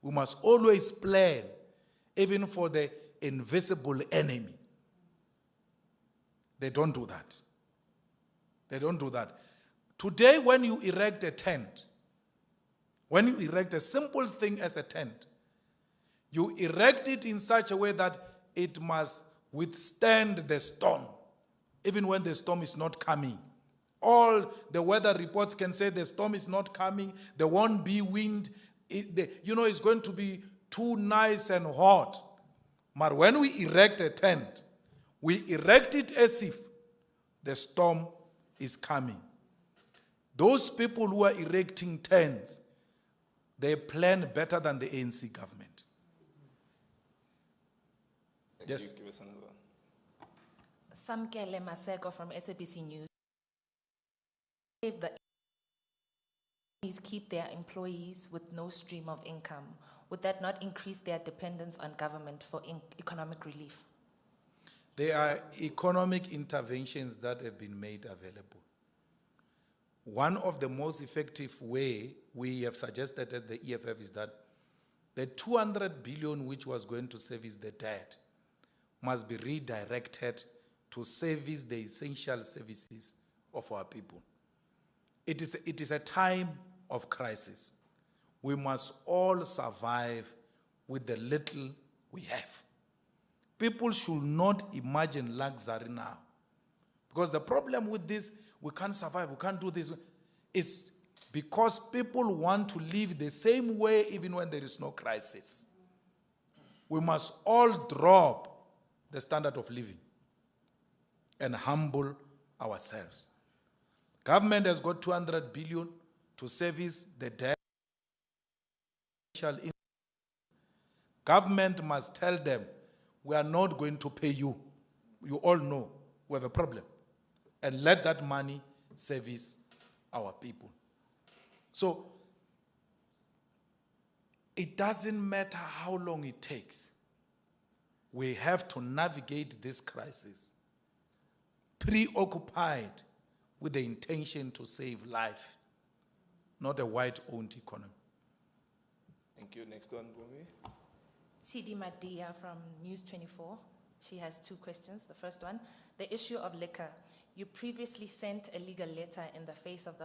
Speaker 1: We must always plan, even for the invisible enemy. They don't do that. They don't do that. Today, when you erect a tent, when you erect a simple thing as a tent, you erect it in such a way that it must withstand the storm, even when the storm is not coming. All the weather reports can say the storm is not coming, there won't be wind, it's going to be too nice and hot. But when we erect a tent, We erect it as if the storm is coming. Those people who are erecting tents, they plan better than the ANC government. Yes.
Speaker 2: Thank you. Give us another one.
Speaker 3: Samkele Maseko from SABC News. If the companies keep their employees with no stream of income, would that not increase their dependence on government for economic relief?
Speaker 1: There are economic interventions that have been made available. One of the most effective way we have suggested as the EFF is that the 200 billion which was going to service the debt must be redirected to service the essential services of our people. It is a time of crisis. We must all survive with the little we have. People should not imagine luxury now. Because the problem with this, we can't survive, we can't do this, is because people want to live the same way even when there is no crisis. We must all drop the standard of living and humble ourselves. Government has got 200 billion to service the debt. Government must tell them, we are not going to pay you. You all know we have a problem. And let that money service our people. So, it doesn't matter how long it takes. We have to navigate this crisis preoccupied with the intention to save life, not a white-owned economy.
Speaker 2: Thank you. Next one, Bumi.
Speaker 3: Tidi Madia from News 24. She has two questions. The first one, the issue of liquor. You previously sent a legal letter in the face of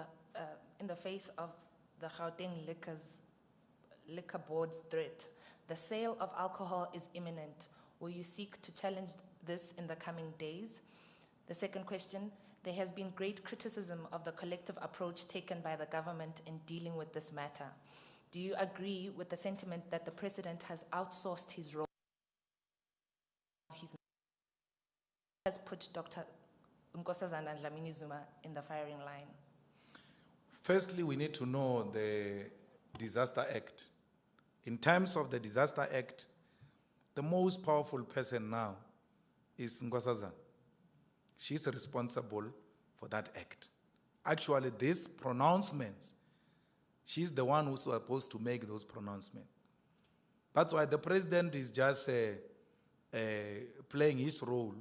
Speaker 3: the Gauteng Liquor Board's threat. The sale of alcohol is imminent. Will you seek to challenge this in the coming days? The second question, there has been great criticism of the collective approach taken by the government in dealing with this matter. Do you agree with the sentiment that the president has outsourced his role? He has put Dr. Nkosazana Dlamini Zuma in the firing line.
Speaker 1: Firstly, we need to know the Disaster Act. In terms of the Disaster Act, the most powerful person now is Nkosazana. She's responsible for that act. Actually, these pronouncements, she's the one who's supposed to make those pronouncements. That's why the president is just playing his role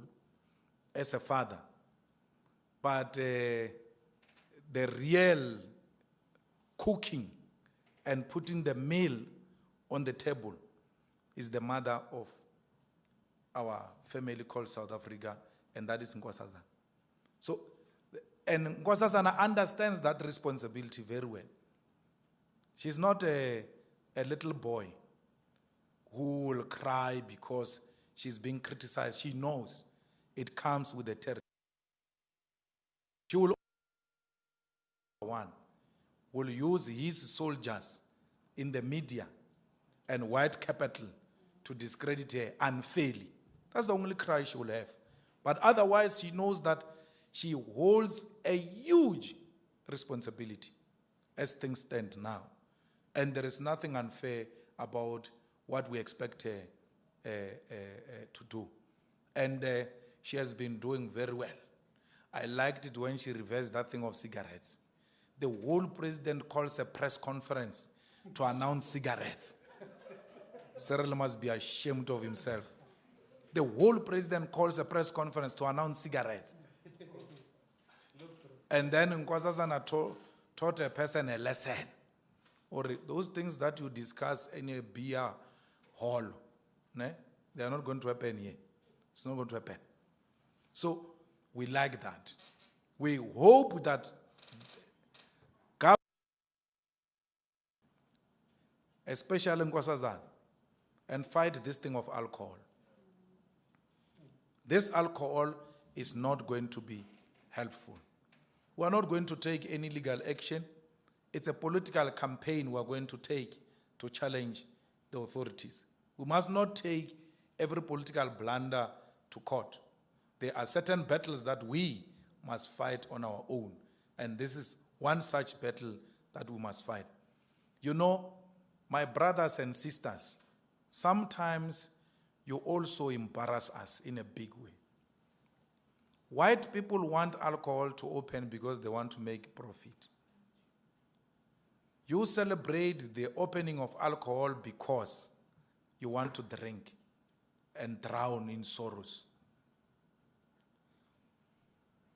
Speaker 1: as a father. But the real cooking and putting the meal on the table is the mother of our family called South Africa, and that is Nkosazana. So, and Nkosazana understands that responsibility very well. She's not a little boy who will cry because she's being criticized. She knows it comes with the territory. She will use his soldiers in the media and white capital to discredit her unfairly. That's the only cry she will have. But otherwise, she knows that she holds a huge responsibility as things stand now. And there is nothing unfair about what we expect her to do. And she has been doing very well. I liked it when she reversed that thing of cigarettes. The whole president calls a press conference to announce cigarettes. Cyril must be ashamed of himself. The whole president calls a press conference to announce cigarettes. And then Nkosazana taught a person a lesson. Or those things that you discuss in a beer hall, they are not going to happen here. It's not going to happen. So we like that. We hope that government, especially Nkosazana, and fight this thing of alcohol. This alcohol is not going to be helpful. We are not going to take any legal action. It's a political campaign we are going to take to challenge the authorities. We must not take every political blunder to court. There are certain battles that we must fight on our own. And this is one such battle that we must fight. You know, my brothers and sisters, sometimes you also embarrass us in a big way. White people want alcohol to open because they want to make profit. You celebrate the opening of alcohol because you want to drink and drown in sorrows.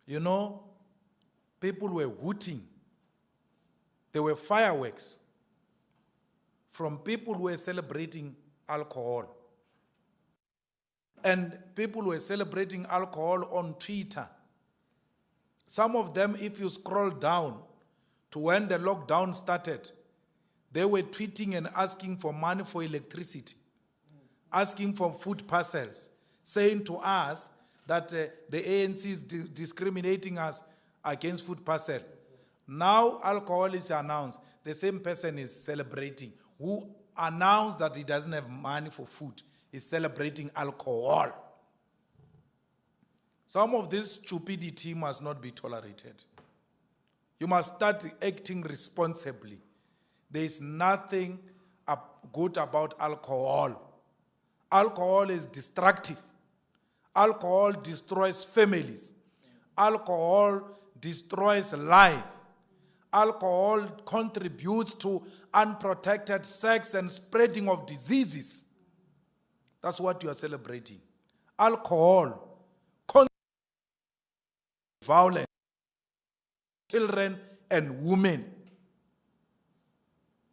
Speaker 1: You know, people were hooting. There were fireworks from people who were celebrating alcohol. And people were celebrating alcohol on Twitter. Some of them, if you scroll down to when the lockdown started, they were tweeting and asking for money for electricity, asking for food parcels, saying to us that the ANC is discriminating us against food parcel. Now alcohol is announced. The same person is celebrating, who announced that he doesn't have money for food, is celebrating alcohol. Some of this stupidity must not be tolerated. You must start acting responsibly. There is nothing good about alcohol. Alcohol is destructive. Alcohol destroys families. Alcohol destroys life. Alcohol contributes to unprotected sex and spreading of diseases. That's what you are celebrating. Alcohol contributes to violence, children and women.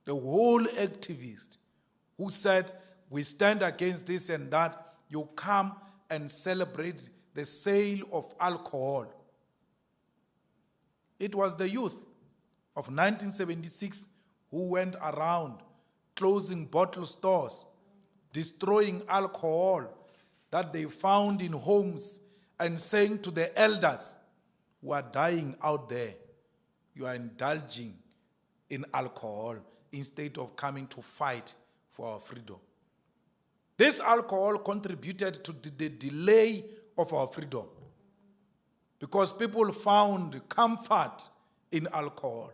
Speaker 1: The whole activist who said, we stand against this and that, you come and celebrate the sale of alcohol. It was the youth of 1976 who went around closing bottle stores, destroying alcohol that they found in homes, and saying to the elders who are dying out there, you are indulging in alcohol instead of coming to fight for our freedom. This alcohol contributed to the delay of our freedom because people found comfort in alcohol.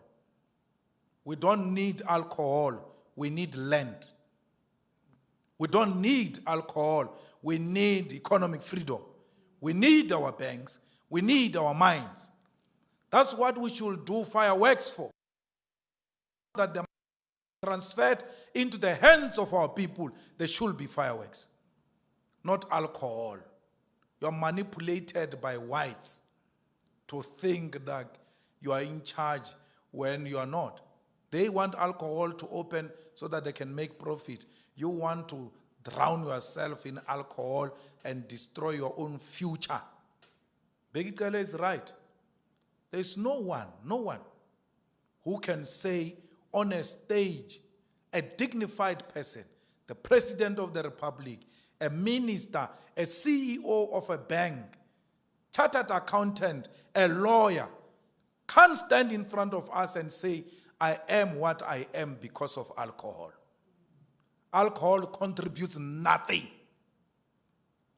Speaker 1: We don't need alcohol, we need land. We don't need alcohol, we need economic freedom. We need our banks, we need our mines. That's what we should do fireworks for. That the transferred into the hands of our people, there should be fireworks, not alcohol. You are manipulated by whites to think that you are in charge when you are not. They want alcohol to open so that they can make profit. You want to drown yourself in alcohol and destroy your own future. Begikele is right. There's no one who can say on a stage, a dignified person, the President of the Republic, a minister, a CEO of a bank, chartered accountant, a lawyer, can't stand in front of us and say, I am what I am because of alcohol. Alcohol contributes nothing.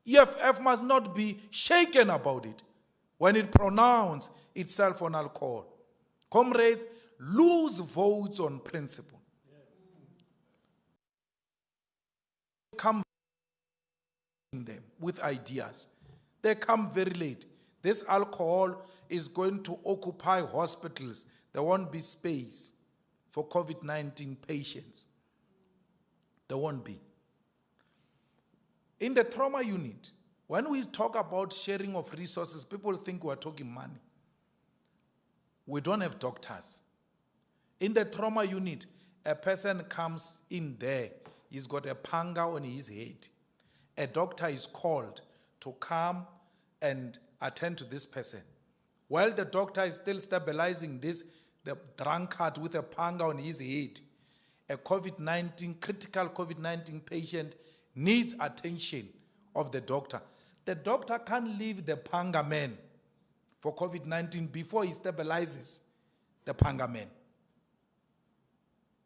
Speaker 1: EFF must not be shaken about it when it pronounces itself on alcohol. Comrades, lose votes on principle. Come them with ideas. They come very late. This alcohol is going to occupy hospitals. There won't be space for COVID-19 patients. There won't be. In the trauma unit, when we talk about sharing of resources, people think we're talking money. We don't have doctors. In the trauma unit, a person comes in there, he's got a panga on his head. A doctor is called to come and attend to this person. While the doctor is still stabilizing the drunkard with a panga on his head, a critical COVID-19 patient needs attention of the doctor. The doctor can't leave the panga man for COVID-19 before he stabilizes the panga man.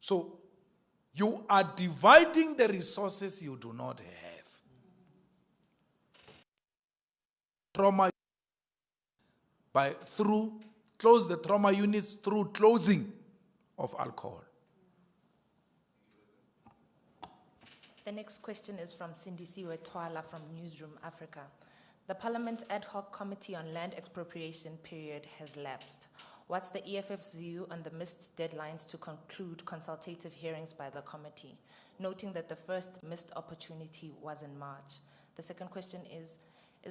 Speaker 1: So you are dividing the resources you do not have. trauma close the trauma units through closing of alcohol.
Speaker 3: The next question is from Sindisiwe Twala from Newsroom Africa. The Parliament Ad Hoc Committee on Land Expropriation period has lapsed. What's the EFF's view on the missed deadlines to conclude consultative hearings by the committee, noting that the first missed opportunity was in March? The second question is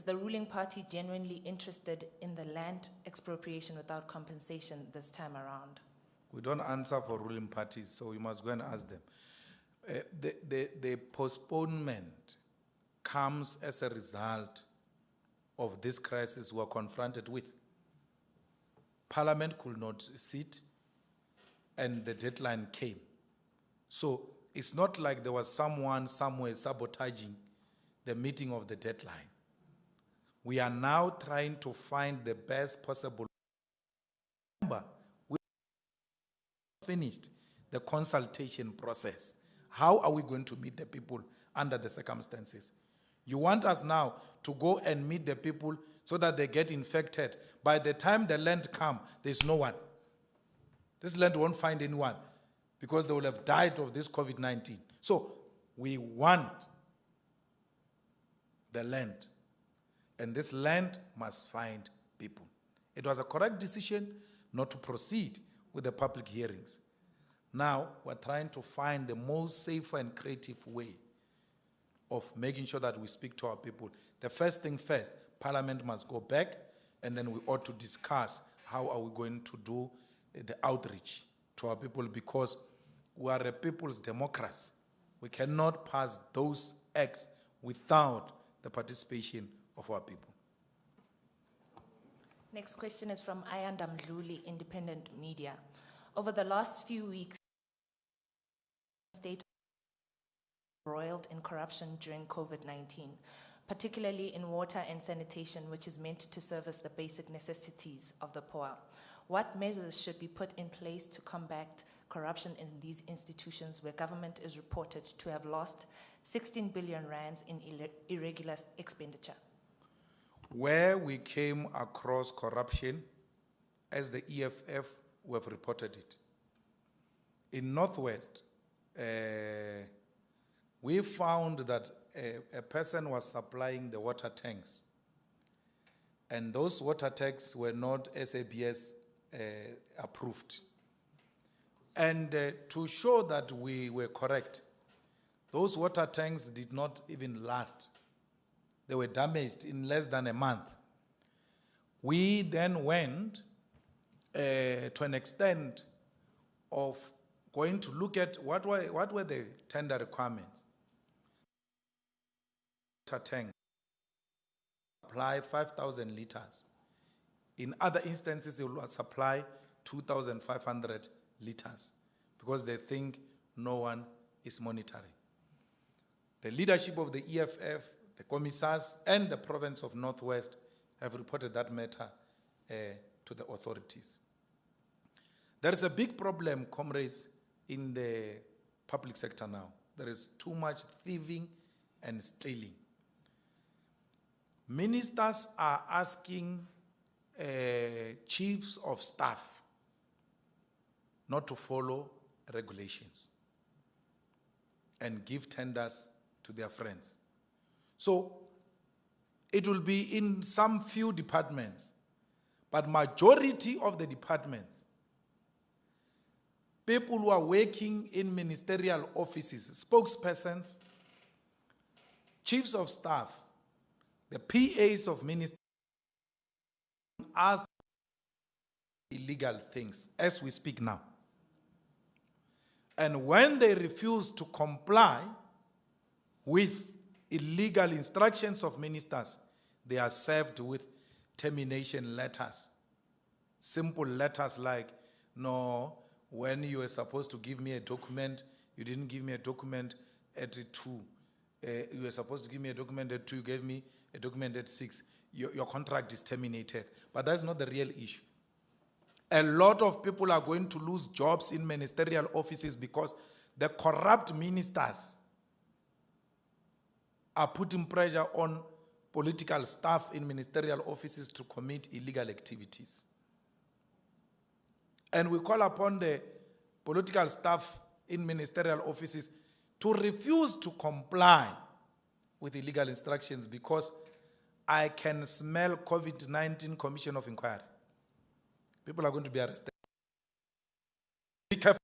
Speaker 3: the ruling party genuinely interested in the land expropriation without compensation this time around?
Speaker 1: We don't answer for ruling parties, so you must go and ask them. The postponement comes as a result of this crisis we are confronted with. Parliament could not sit and the deadline came. So it's not like there was someone somewhere sabotaging the meeting of the deadline. We are now trying to find the best possible. Remember, we finished the consultation process. How are we going to meet the people under the circumstances? You want us now to go and meet the people so that they get infected. By the time the land comes, there's no one. This land won't find anyone because they will have died of this COVID-19. So we want the land. And this land must find people. It was a correct decision not to proceed with the public hearings. Now, we're trying to find the most safe and creative way of making sure that we speak to our people. The first thing first, Parliament must go back, and then we ought to discuss how are we going to do the outreach to our people, because we are a people's democracy. We cannot pass those acts without the participation of our people.
Speaker 3: Next question is from Ayanda Mdluli, Independent Media. Over the last few weeks, the state embroiled in corruption during COVID-19, particularly in water and sanitation, which is meant to service the basic necessities of the poor. What measures should be put in place to combat corruption in these institutions where government is reported to have lost 16 billion rands in irregular expenditure?
Speaker 1: Where we came across corruption, as the EFF, we have reported it. In Northwest, we found that a person was supplying the water tanks, and those water tanks were not SABS approved. And to show that we were correct, those water tanks did not even last. They were damaged in less than a month. We then went to an extent of going to look at what were the tender requirements. Water tank supply 5,000 liters. In other instances, they will supply 2,500 liters because they think no one is monitoring. The leadership of the EFF, the commissars, and the province of Northwest have reported that matter to the authorities. There is a big problem, comrades, in the public sector now. There is too much thieving and stealing. Ministers are asking chiefs of staff not to follow regulations and give tenders to their friends. So it will be in some few departments, but majority of the departments, people who are working in ministerial offices, spokespersons, chiefs of staff, the PAs of ministers, ask illegal things as we speak now. And when they refuse to comply with illegal instructions of ministers, they are served with termination letters. Simple letters like, no, when you were supposed to give me a document, you didn't give me a document at 2. You were supposed to give me a document at 2, you gave me a document at 6. Your contract is terminated. But that's not the real issue. A lot of people are going to lose jobs in ministerial offices because the corrupt ministers are putting pressure on political staff in ministerial offices to commit illegal activities. And we call upon the political staff in ministerial offices to refuse to comply with illegal instructions, because I can smell COVID-19 Commission of Inquiry. People are going to be arrested. Be careful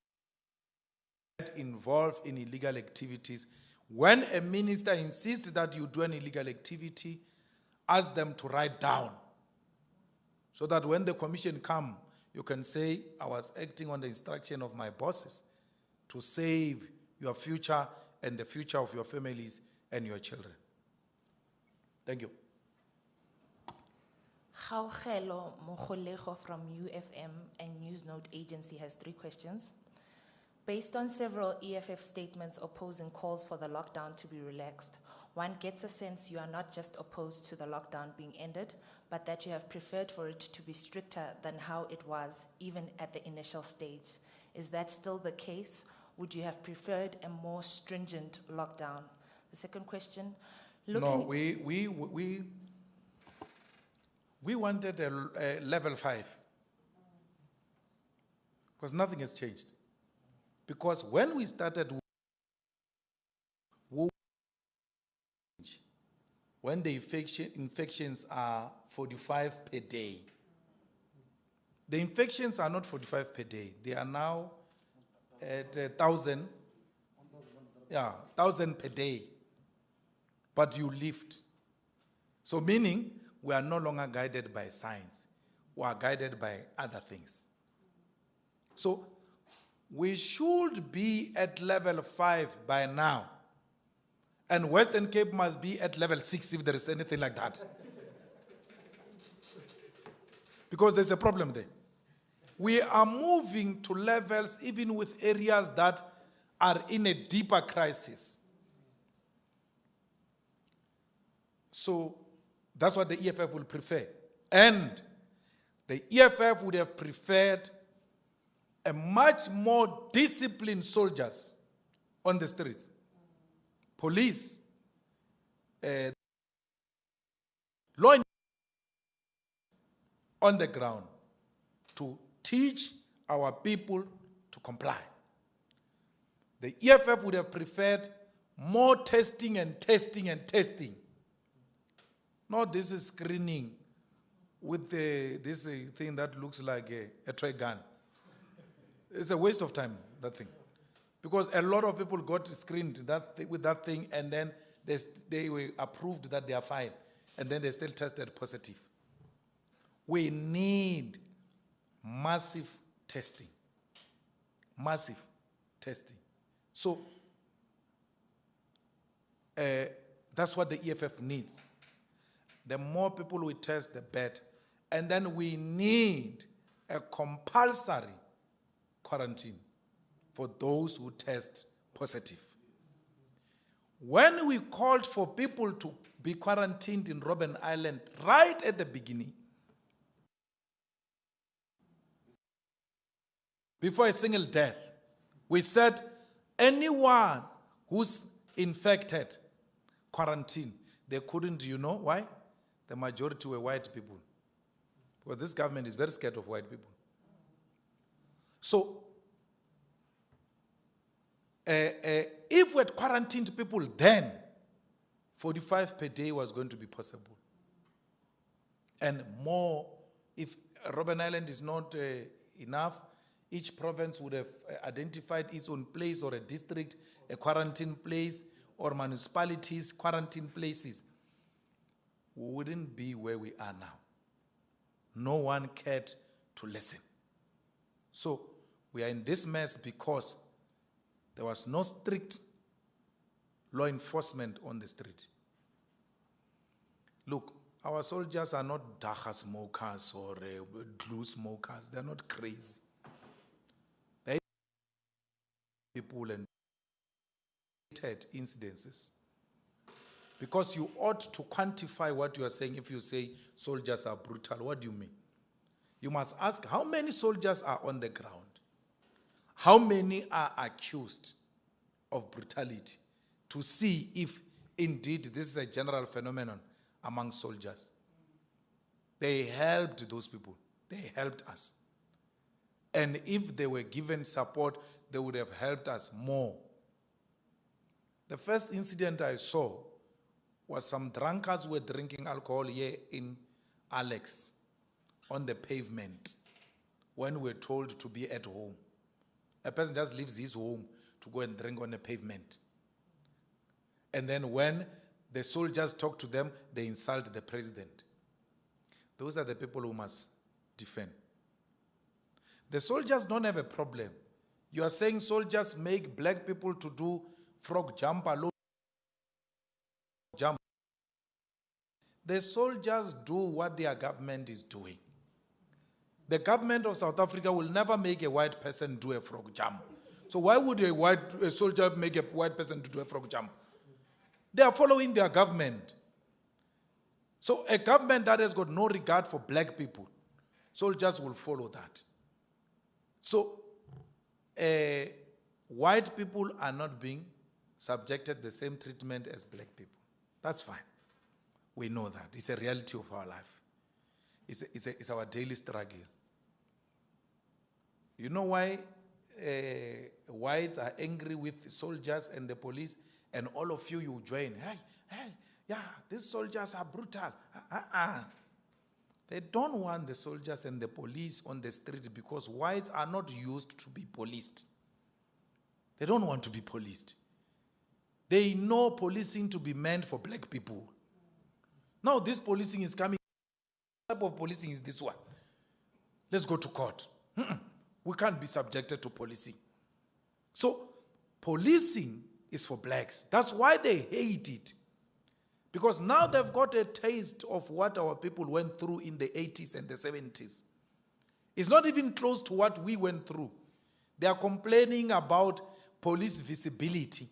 Speaker 1: involved in illegal activities. When a minister insists that you do an illegal activity, ask them to write down, so that when the commission come, you can say, I was acting on the instruction of my bosses to save your future and the future of your families and your children. Thank you.
Speaker 3: Gaugelo Mogolego from UFM and Newsnote Agency has 3 questions. Based on several EFF statements opposing calls for the lockdown to be relaxed, one gets a sense you are not just opposed to the lockdown being ended, but that you have preferred for it to be stricter than how it was, even at the initial stage. Is that still the case? Would you have preferred a more stringent lockdown? The second question,
Speaker 1: No, we wanted a level 5, because nothing has changed. Because when we started, when the infections are 45 per day, the infections are not 45 per day. They are now at 1,000. Yeah, 1,000 per day. But you lift. So meaning we are no longer guided by science. We are guided by other things. So we should be at level 5 by now. And Western Cape must be at level 6 if there is anything like that. Because there's a problem there. We are moving to levels even with areas that are in a deeper crisis. So that's what the EFF will prefer. And the EFF would have preferred a much more disciplined soldiers on the streets. Police, law on the ground to teach our people to comply. The EFF would have preferred more testing and testing and testing. Not this is screening with this thing that looks like a toy gun. It's a waste of time, that thing. Because a lot of people got screened with that thing, and then they were approved that they are fine, and then they still tested positive. We need massive testing. Massive testing. So that's what the EFF needs. The more people we test, the better. And then we need a compulsory quarantine for those who test positive. When we called for people to be quarantined in Robben Island right at the beginning, before a single death, we said anyone who's infected, quarantine. They couldn't, you know why? The majority were white people. Because this government is very scared of white people. So, if we had quarantined people then, 45 per day was going to be possible. And more, if Robben Island is not enough, each province would have identified its own place or a district, a quarantine place, or municipalities, quarantine places. We wouldn't be where we are now. No one cared to listen. So we are in this mess because there was no strict law enforcement on the street. Look, our soldiers are not dacha smokers or glue smokers. They're not crazy. They people and incidences. Because you ought to quantify what you are saying. If you say soldiers are brutal, what do you mean? You must ask how many soldiers are on the ground? How many are accused of brutality? To see if indeed this is a general phenomenon among soldiers. They helped those people. They helped us. And if they were given support, they would have helped us more. The first incident I saw was some drunkards were drinking alcohol here in Alex on the pavement when we were told to be at home. A person just leaves his home to go and drink on the pavement. And then when the soldiers talk to them, they insult the president. Those are the people who must defend. The soldiers don't have a problem. You are saying soldiers make black people to do frog jump alone. Jump. The soldiers do what their government is doing. The government of South Africa will never make a white person do a frog jump. So why would a soldier make a white person to do a frog jump? They are following their government. So a government that has got no regard for black people, soldiers will follow that. So white people are not being subjected the same treatment as black people. That's fine. We know that. It's a reality of our life. It's our daily struggle. You know why whites are angry with soldiers and the police, and all of you join. Hey, yeah, these soldiers are brutal. They don't want the soldiers and the police on the street because whites are not used to be policed. They don't want to be policed. They know policing to be meant for black people. Now this policing is coming. What type of policing is this one? Let's go to court. We can't be subjected to policing. So policing is for blacks. That's why they hate it. Because now they've got a taste of what our people went through in the 80s and the 70s. It's not even close to what we went through. They are complaining about police visibility.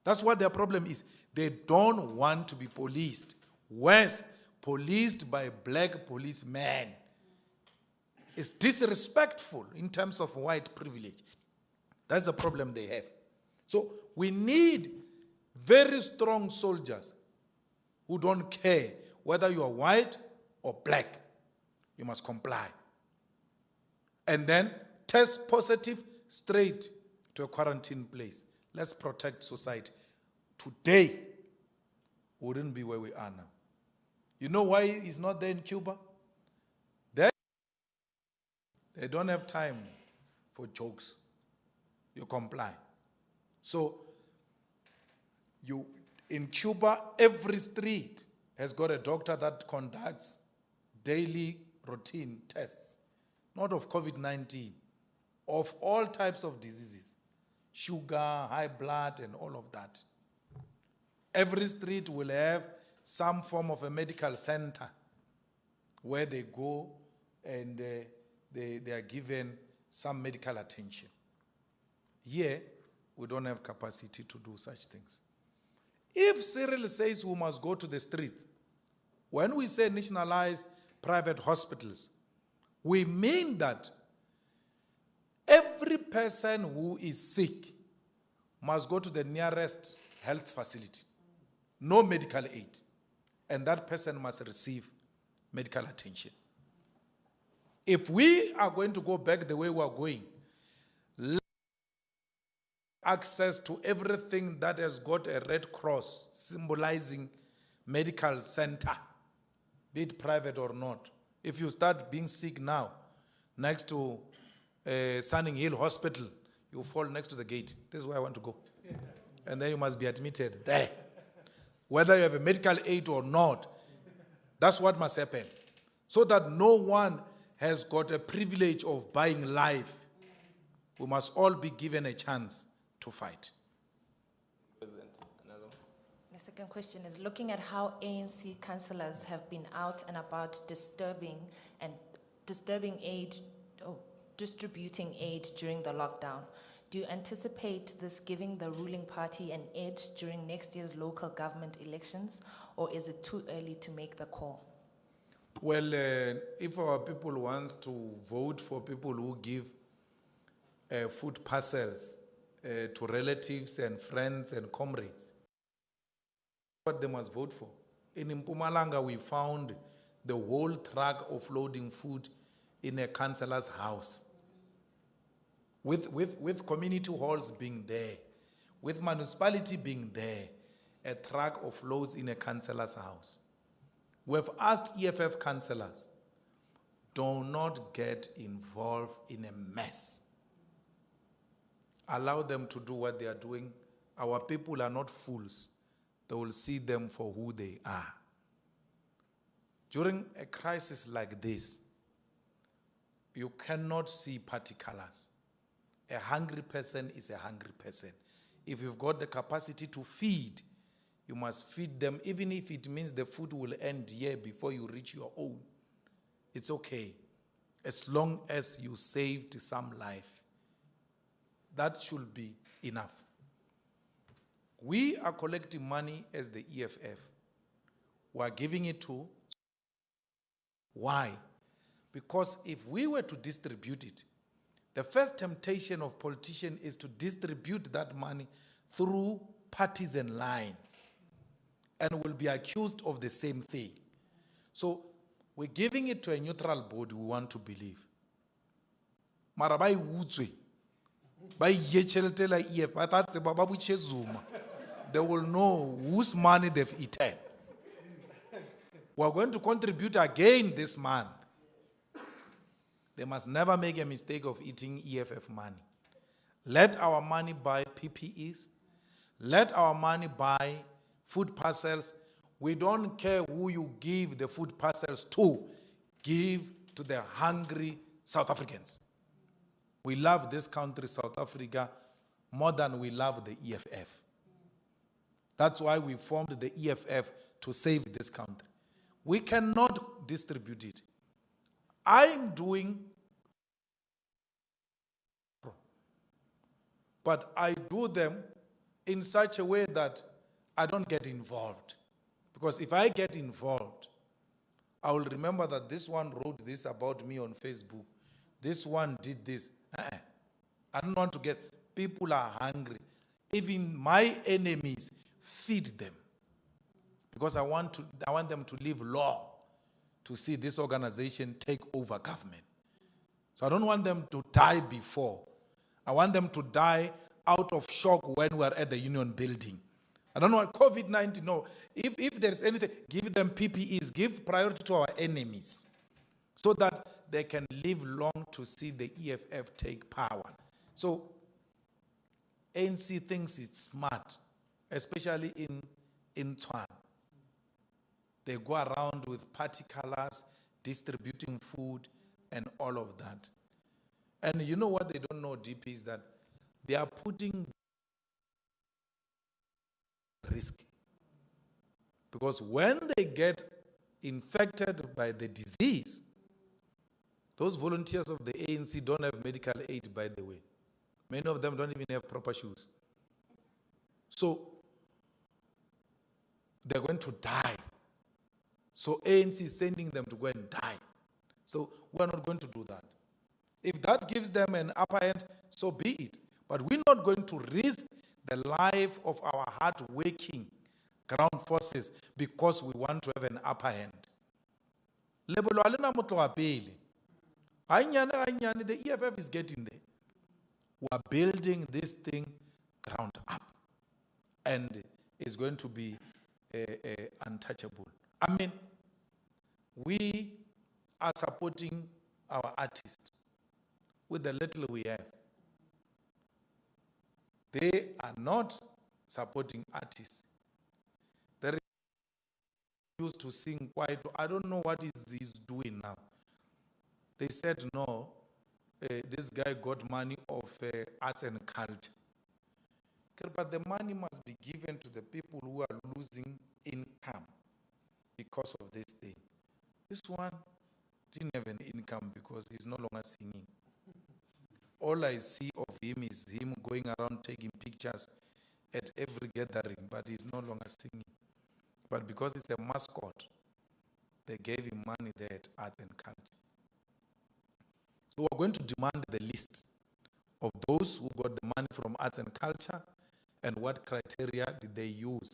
Speaker 1: That's what their problem is. They don't want to be policed. Worse, policed by black policemen. It's disrespectful in terms of white privilege. That's the problem they have. So we need very strong soldiers who don't care whether you are white or black. You must comply. And then test positive, straight to a quarantine place. Let's protect society. Today, we wouldn't be where we are now. You know why it's not there in Cuba? They don't have time for jokes. You comply. So, in Cuba, every street has got a doctor that conducts daily routine tests, not of COVID-19, of all types of diseases, sugar, high blood, and all of that. Every street will have some form of a medical center where they go and they are given some medical attention. Here, we don't have capacity to do such things. If Cyril says we must go to the streets, when we say nationalize private hospitals, we mean that every person who is sick must go to the nearest health facility. No medical aid. And that person must receive medical attention. If we are going to go back the way we are going, access to everything that has got a red cross symbolizing medical center, be it private or not. If you start being sick now, next to Sunning Hill Hospital, you fall next to the gate. This is where I want to go. And then you must be admitted there. Whether you have a medical aid or not, that's what must happen. So that no one has got a privilege of buying life. We must all be given a chance to fight.
Speaker 2: President, another one.
Speaker 3: The second question is, looking at how ANC councillors have been out and about distributing aid during the lockdown, do you anticipate this giving the ruling party an edge during next year's local government elections, or is it too early to make the call?
Speaker 1: Well, if our people want to vote for people who give food parcels to relatives and friends and comrades, what they must vote for. In Mpumalanga, we found the whole truck of loading food in a councillor's house, with community halls being there, with municipality being there, a truck of loads in a councillor's house. We have asked EFF councillors, do not get involved in a mess. Allow them to do what they are doing. Our people are not fools. They will see them for who they are. During a crisis like this, you cannot see party colors. A hungry person is a hungry person. If you've got the capacity to feed, you must feed them, even if it means the food will end here before you reach your own. It's okay, as long as you saved some life. That should be enough. We are collecting money as the EFF. We are giving it to. Why? Because if we were to distribute it, the first temptation of politicians is to distribute that money through partisan lines and will be accused of the same thing. So we're giving it to a neutral body we want to believe. Mara ba iutswe, ba iyetjhelete la EFF, ba tla tseba ba butse Zuma. They will know whose money they've eaten. We're going to contribute again this month. They must never make a mistake of eating EFF money. Let our money buy PPEs. Let our money buy food parcels. We don't care who you give the food parcels to. Give to the hungry South Africans. We love this country, South Africa, more than we love the EFF. That's why we formed the EFF, to save this country. We cannot distribute it. I'm doing, but I do them in such a way that I don't get involved. Because if I get involved, I will remember that this one wrote this about me on Facebook. This one did this. I don't want to get, people are hungry. Even my enemies, feed them. Because I want them to live long to see this organization take over government. So I don't want them to die before. I want them to die out of shock when we're at the union building. I don't want COVID-19, no. If there's anything, give them PPEs, give priority to our enemies so that they can live long to see the EFF take power. So ANC thinks it's smart, especially in Tshwane. They go around with party colors, distributing food, and all of that. And you know what they don't know deep is that they are putting risk. Because when they get infected by the disease, those volunteers of the ANC don't have medical aid, by the way. Many of them don't even have proper shoes. So they're going to die. So ANC is sending them to go and die. So we're not going to do that. If that gives them an upper hand, so be it. But we're not going to risk the life of our hard-working ground forces because we want to have an upper hand. The EFF is getting there. We are building this thing ground up. And it's going to be untouchable. I mean, we are supporting our artists with the little we have. They are not supporting artists. They used to sing quite, I don't know what he's doing now. They said, no, this guy got money of arts and culture. But the money must be given to the people who are losing income because of this thing. This one didn't have an income because he's no longer singing. All I see of him is him going around taking pictures at every gathering, but he's no longer singing. But because it's a mascot, they gave him money there at art and culture. So we're going to demand the list of those who got the money from arts and culture and what criteria did they use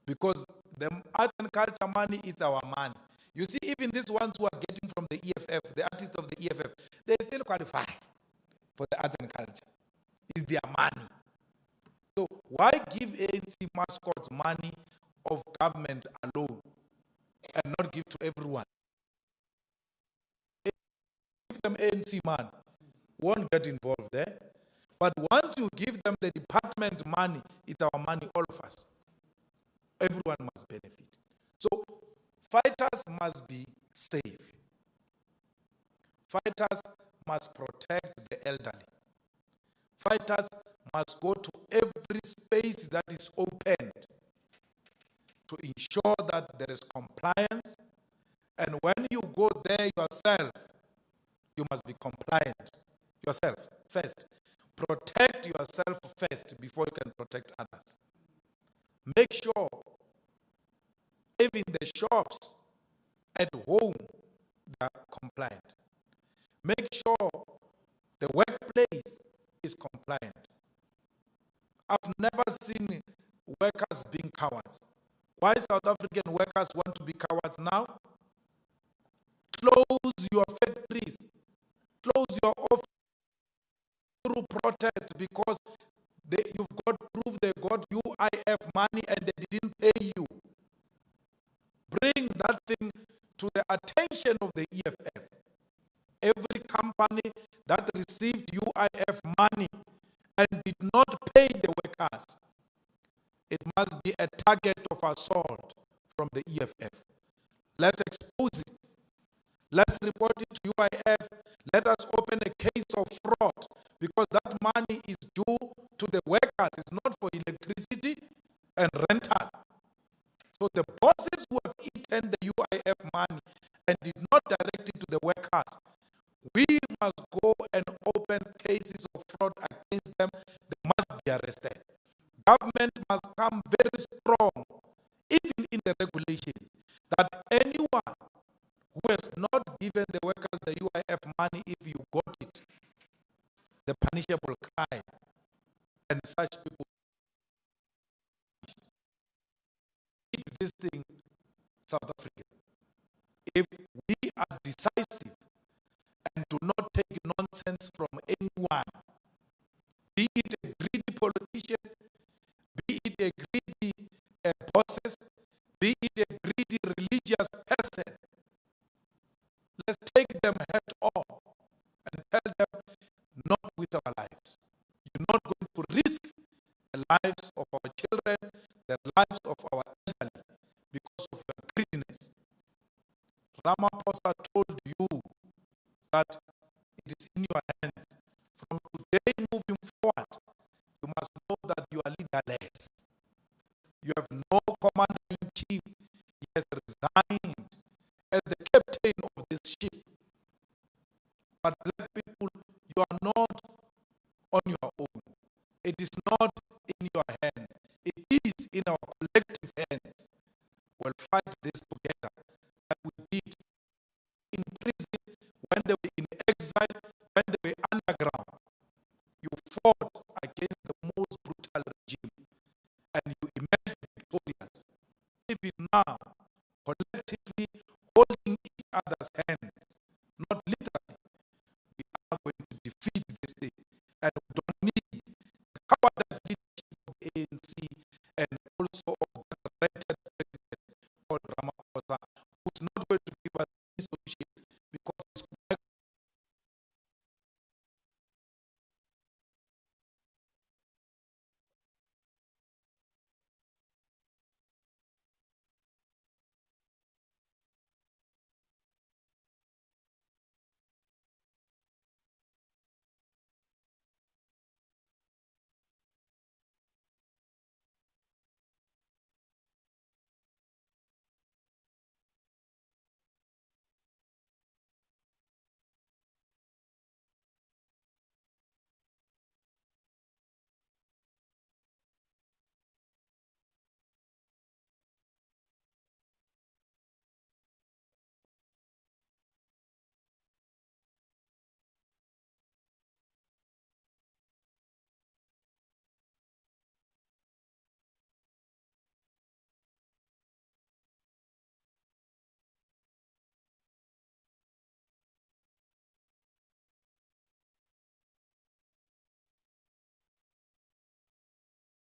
Speaker 1: because the art and culture money is our money. You see, even these ones who are getting from the EFF, the artists of the EFF, they still qualify for the arts and culture. It's their money. So why give ANC mascots money of government alone and not give to everyone? Give them ANC money, won't get involved there. But once you give them the department money, it's our money, all of us. Everyone must benefit. So fighters must be safe. Fighters must protect the elderly. Fighters must go to every space that is opened to ensure that there is compliance. And when you go there yourself, you must be compliant yourself first. Protect yourself first before you can protect others. Make sure even the shops at home they are compliant. Make sure the workplace is compliant. I've never seen workers being cowards. Why South African workers want to be cowards now? Close your factories, close your office through protest because you've got proof they got UIF money and they didn't pay you. Bring that thing to the attention of the EFF. Every company that received UIF money and did not pay the workers, it must be a target of assault from the EFF. Let's expose it. Let's report it to UIF. Let us open a case of fraud because that money is due to the workers. It's not for electricity and rental. So the bosses who have eaten the UIF money and did not direct it to the workers, we must go and open cases of fraud against them. They must be arrested. Government must come very strong, even in the regulations, that anyone who has not given the workers the UIF money, if you got it, the punishable crime, and such people. Keep this thing, South Africa. If we are decisive and do not take nonsense from anyone, be it a greedy politician, be it a greedy bosses, be it a greedy religious person, let's take them head on and tell them, not with our lives. You're not going to risk the lives of our children, the lives of our elderly, because of your greediness. Ramaphosa told you that it is in your hands. From today moving forward, you must know that you are leaderless. You have no commander-in-chief. He has resigned as the captain of this ship. But black people, you are not on your own. It is not in your hands. It is in our collective hands. We'll fight this together, like we did in prison, when they were in exile, when they were